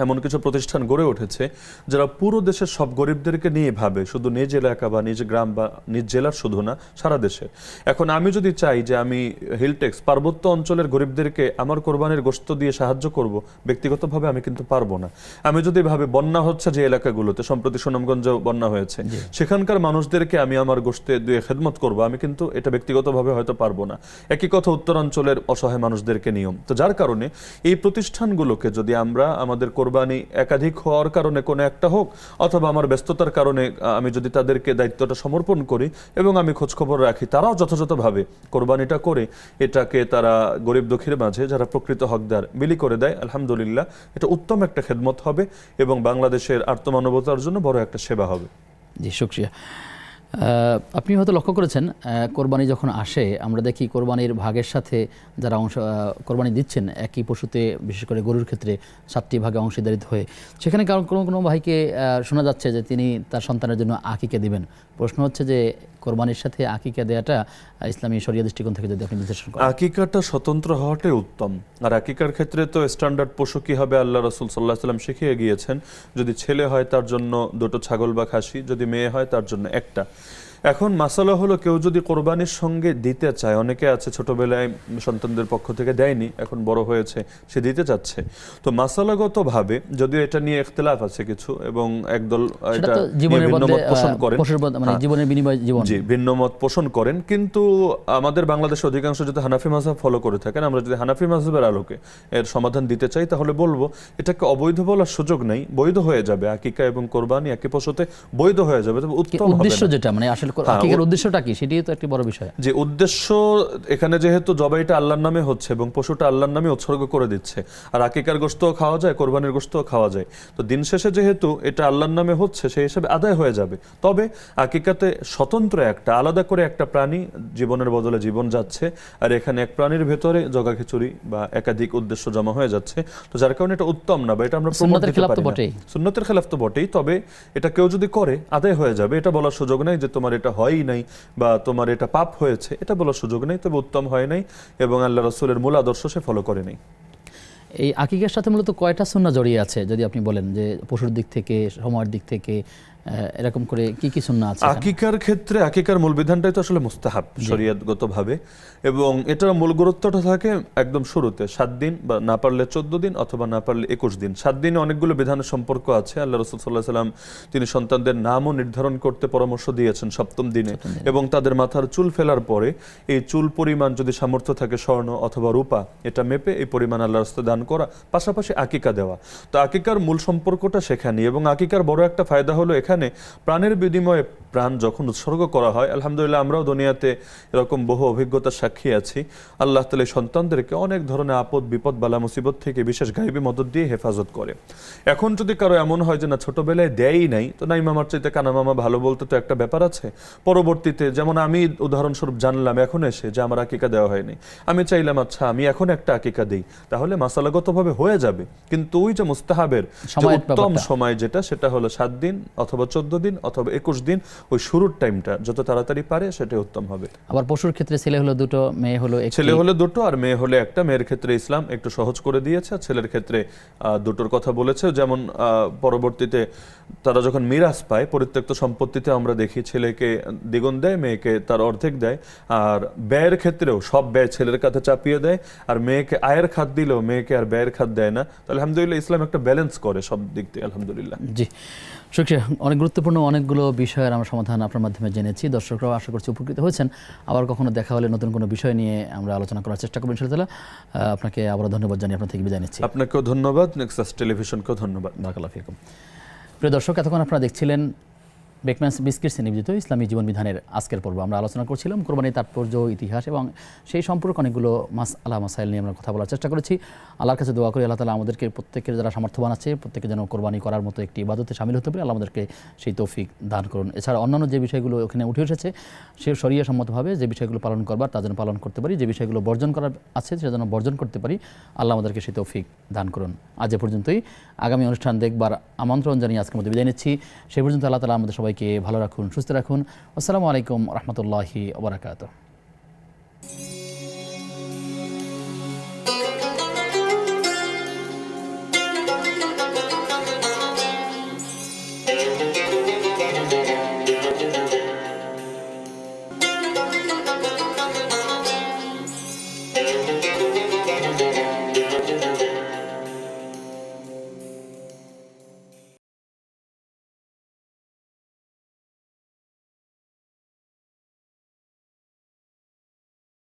এমন কিছু প্রতিষ্ঠান গড়ে উঠেছে যারা পুরো দেশের সব গরিবদেরকে নিয়ে ভাবে, শুধু নিজ এলাকা বা নিজ গ্রাম বা নিজ জেলার শুধু না, সারা দেশে। এখন আমি যদি চাই যে আমি হিলটেক্স পার্বত্য অঞ্চলের গরিবদেরকে আমার কোরবানির গোশত দিয়ে সাহায্য করব, ব্যক্তিগতভাবে আমি কিন্তু পারবো না। আমি যদি ভাবে বন্যা হচ্ছে যে এলাকাগুলোতে, সম্প্রতি সুনামগঞ্জে বন্যা হয়েছে, সেখানকার মানুষদেরকে আমি আমার গোশতে দিয়ে খেদমত করব, আমি কিন্তু এটা ব্যক্তিগতভাবে হয়তো পারবো না। একই কথা উত্তরাঞ্চলের অসহায় মানুষদেরকে নিয়ম। তো যার কারণে এই প্রতিষ্ঠানগুলোকে যদি আমরা আমাদের কোরবানি একাধিক হওয়ার কারণে কোনো একটা হোক, অথবা আমার ব্যস্ততার কারণে আমি যদি তাদেরকে দায়িত্বটা সমর্পণ করি এবং আমি খোঁজখবর রাখি, তারাও যথাযথভাবে কোরবানিটা করে এটাকে তারা গরিব দুঃখীর মাঝে যারা প্রকৃত হকদার বিলি করে দেয়, আলহামদুলিল্লাহ এটা উত্তম একটা খেদমত হবে এবং বাংলাদেশের আর্তমানবতার জন্য বড় একটা সেবা হবে। জি, শুকরিয়া। আপনি হয়তো লক্ষ্য করেছেন কোরবানি যখন আসে আমরা দেখি কোরবানির ভাগের সাথে যারা কোরবানি দিচ্ছেন একই পশুতে, বিশেষ করে গরুর ক্ষেত্রে 7টি ভাগে অংশীদারিত হয়ে, সেখানে কারণ কোনো ভাইকে শোনা যাচ্ছে যে তিনি তার সন্তানের জন্য আকিকা দিবেন। প্রশ্ন হচ্ছে যে কোরবানির সাথে আকিকা দেওয়াটা ইসলামী শরিয়া দৃষ্টিকোণ থেকে যদি আপনি বিশ্লেষণ করেন। আকিকাটা স্বতন্ত্র হওয়াটাই উত্তম। আর আকিকার ক্ষেত্রে তো স্ট্যান্ডার্ড পশু কি হবে আল্লাহ রাসূল সাল্লাল্লাহু আলাইহি ওয়াসাল্লাম শিখিয়ে গিয়েছেন, যদি ছেলে হয় তার জন্য 2টো ছাগল বা খাসি, যদি মেয়ে হয় তার জন্য একটা। এখন মাসালা হলো কেউ যদি কোরবানির সঙ্গে দিতে চায়, অনেকে আছে ছোটবেলায় সন্তানদের পক্ষ থেকে দেয়নি, এখন বড় হয়েছে সে দিতে চাচ্ছে, তো মাসালাগতভাবে যদিও এটা নিয়ে ইখতিলাফ আছে কিছু, এবং একদল এটা ভিন্ন মত পোষণ করেন, মানে জীবনের বিনিময়ে জীবন, জি, ভিন্ন মত পোষণ করেন। কিন্তু আমাদের বাংলাদেশের অধিকাংশ যদি হানাফি মাযহাব ফলো করে থাকেন, আমরা যদি হানাফি মাযহাবের আলোকে এর সমাধান দিতে চাই, তাহলে বলবো এটাকে অবৈধ বলার সুযোগ নেই, বৈধ হয়ে যাবে। আকিকা এবং কোরবানি একই পশুতে বৈধ হয়ে যাবে। তবে উত্তম হবে উদ্দেশ্য যেটা, মানে আসলে আকিকার উদ্দেশ্যটা কি, সেটাই তো একটা বড় বিষয়। যে উদ্দেশ্য এখানে যেহেতু জবাইটা আল্লাহর নামে হচ্ছে এবং পশুটা আল্লাহর নামে উৎসর্গ করে দিচ্ছে, আর আকিকার গোশতও খাওয়া যায়, কোরবানির গোশতও খাওয়া যায়, তো দিন শেষে যেহেতু এটা আল্লাহর নামে হচ্ছে সেই হিসাবে আদায় হয়ে যাবে। তবে আকিকাতে স্বতন্ত্র একটা আলাদা করে একটা প্রাণী জীবনের বদলে জীবন যাচ্ছে, আর এখানে এক প্রাণীর ভেতরে জগা খিচুড়ি বা একাধিক উদ্দেশ্য জমা হয়ে যাচ্ছে, তো যার কারণে এটা উত্তম না, বা এটা আমরা সুন্নতের খেলাফ তো বটেই, সুন্নতের খেলাফ তো বটেই। তবে এটা কেউ যদি করে আদায় হয়ে যাবে, এটা বলার সুযোগ নেই যে তোমার এটা হয়ই নাই বা তোমার এটা পাপ হয়েছে, এটা বলার সুযোগ নেই। তবে উত্তম হয় নাই এবং আল্লাহ রাসূলের মূল আদর্শ সে ফলো করে নেই। এই আকিকার সাথে মূলত কয়টা সুন্নাহ জড়িয়ে আছে যদি আপনি বলেন, যে পশুর দিক থেকে, সময়ের দিক থেকে, এরকম করে কি কি সুন্নাহ আছে? আকিকার ক্ষেত্রে আকিকার মূল বিধানটাই তো আসলে মুস্তাহাব শরীয়তগতভাবে, এবং এটার মূল গুরুত্বটা থাকে একদম শুরুতে 7 দিন, বা না পারলে 14 দিন অথবা না পারলে 21 দিন। 7 দিনে অনেকগুলো বিধানের সম্পর্ক আছে। আল্লাহ রাসূল সাল্লাল্লাহু আলাইহি সাল্লাম তিনি সন্তানদের নামও নির্ধারণ করতে পরামর্শ দিয়েছেন 7ম দিনে, এবং তাদের মাথার চুল ফেলার পরে এই চুল পরিমাণ যদি সামর্থ্য থাকে স্বর্ণ অথবা রূপা, এটা মেপে এই পরিমাণ আল্লাহর রাস্তায় দান করা, পাশাপাশি আকিকা দেওয়া। তো আকিকার মূল সম্পর্কটা সেখানে, এবং আকিকার বড় একটা ফায়দা হলো এখানে প্রাণের বিনিময়ে প্রাণ যখন উৎসর্গ করা হয়, আলহামদুলিল্লাহ আমরাও দুনিয়াতে এরকম বহু অভিজ্ঞতা সাক্ষী আছি, আল্লাহ তাআলা সন্তানদেরকে অনেক ধরনের আপদ বিপদ বালা মুসিবত থেকে বিশেষ গায়বী মদদ দিয়ে হেফাজত করে। এখন যদি কারো এমন হয় যে না ছোটবেলায় দেয়ই নাই, তো নাই মামার চাইতে কানা মামা ভালো বলতে তো একটা ব্যাপার আছে। পরবর্তীতে যেমন আমি উদাহরণস্বরূপ জানলাম এখন এসে যে আমার আকিকা দেওয়া হয়নি, আমি চাইলাম আচ্ছা আমি এখন একটা আকিকা দেই, তাহলে মাসালাগতভাবে হয়ে যাবে। কিন্তু ওই যে মুস্তাহাবের যে উত্তম সময় যেটা, সেটা হলো 7 দিন অথবা 14 দিন অথবা 21 দিন, ওই শুরুর টাইমটা যত তাড়াতাড়ি পারে সেটাই উত্তম হবে। আবার পশুর ক্ষেত্রে ছেলে হলো দুটো, মেয়ে হলো একটি। ছেলে হলে দুটো আর মেয়ে হলে একটা। মেয়ের ক্ষেত্রে ইসলাম একটু সহজ করে দিয়েছে, ছেলের ক্ষেত্রে দুটোর কথা বলেছে। যেমন পরবর্তীতে তারা যখন মিরাজ পায়, পরিত্যক্ত সম্পত্তিতে আমরা দেখি ছেলেকে দ্বিগুণ দেয়, মেয়েকে তার অর্ধেক দেয়। আর ব্যয়ের ক্ষেত্রেও সব ব্যয় ছেলের কাছে চাপিয়ে দেয়, আর মেয়েকে আয়ের খাত দিলেও মেয়েকে আর ব্যয়ের খাত দেয় না। তো আলহামদুলিল্লাহ ইসলাম একটা ব্যালেন্স করে সব দিক থেকে, আলহামদুলিল্লাহ। জি, শুকরিয়া। অনেক গুরুত্বপূর্ণ অনেকগুলো বিষয়ের আমরা সমাধান আপনার মাধ্যমে জেনেছি। দর্শকরাও আশা করছি উপকৃত হয়েছেন। আবার কখনো দেখা হলে নতুন কোনো বিষয় নিয়ে আমরা আলোচনা করার চেষ্টা করবো ইনশাআল্লাহ। আপনাকে আবারও ধন্যবাদ জানিয়ে আপনার থেকে বিদায় নিচ্ছি। আপনাকেও ধন্যবাদ, নেক্সাস টেলিভিশনকেও ধন্যবাদ। বারাকাল্লাহু ফিকুম। প্রিয় দর্শক, এতক্ষণ আপনারা দেখছিলেন বেকম্যানস বিস্কিটস নিবেদিত ইসলামী জীবন বিধানের আজকের পর্ব। আমরা আলোচনা করছিলাম কোরবানির তাৎপর্য, ইতিহাস এবং সেই সম্পর্কে অনেকগুলো মাসাইল নিয়ে আমরা কথা বলার চেষ্টা করেছি। আল্লাহর কাছে দোয়া করি আল্লাহ তাআলা আমাদেরকে প্রত্যেকের যারা সামর্থ্যবান আছে প্রত্যেকে যেন কোরবানি করার মতো একটি ইবাদতে শামিল হতে পারে, আল্লাহ আমাদেরকে সেই তৌফিক দান করুন। এছাড়া অন্যান্য যে বিষয়গুলো ওখানে উঠে এসেছে সে শরিয়া সম্মতভাবে যে বিষয়গুলো পালন করবার তা যেন পালন করতে পারি, যে বিষয়গুলো বর্জন করার আছে সে যেন বর্জন করতে পারি, আল্লাহ আমাদেরকে সেই তৌফিক দান করুন। আজ এ পর্যন্তই। আগামী অনুষ্ঠান দেখবার আমন্ত্রণ জানিয়ে আজকের মধ্যে বিদায় নিচ্ছি। সেই পর্যন্ত আল্লাহ তাআলা আমাদের সবাইকে ভালো রাখুন, সুস্থ রাখুন। আসসালামু আলাইকুম রহমতুল্লাহি ওয়া বারাকাতুহু।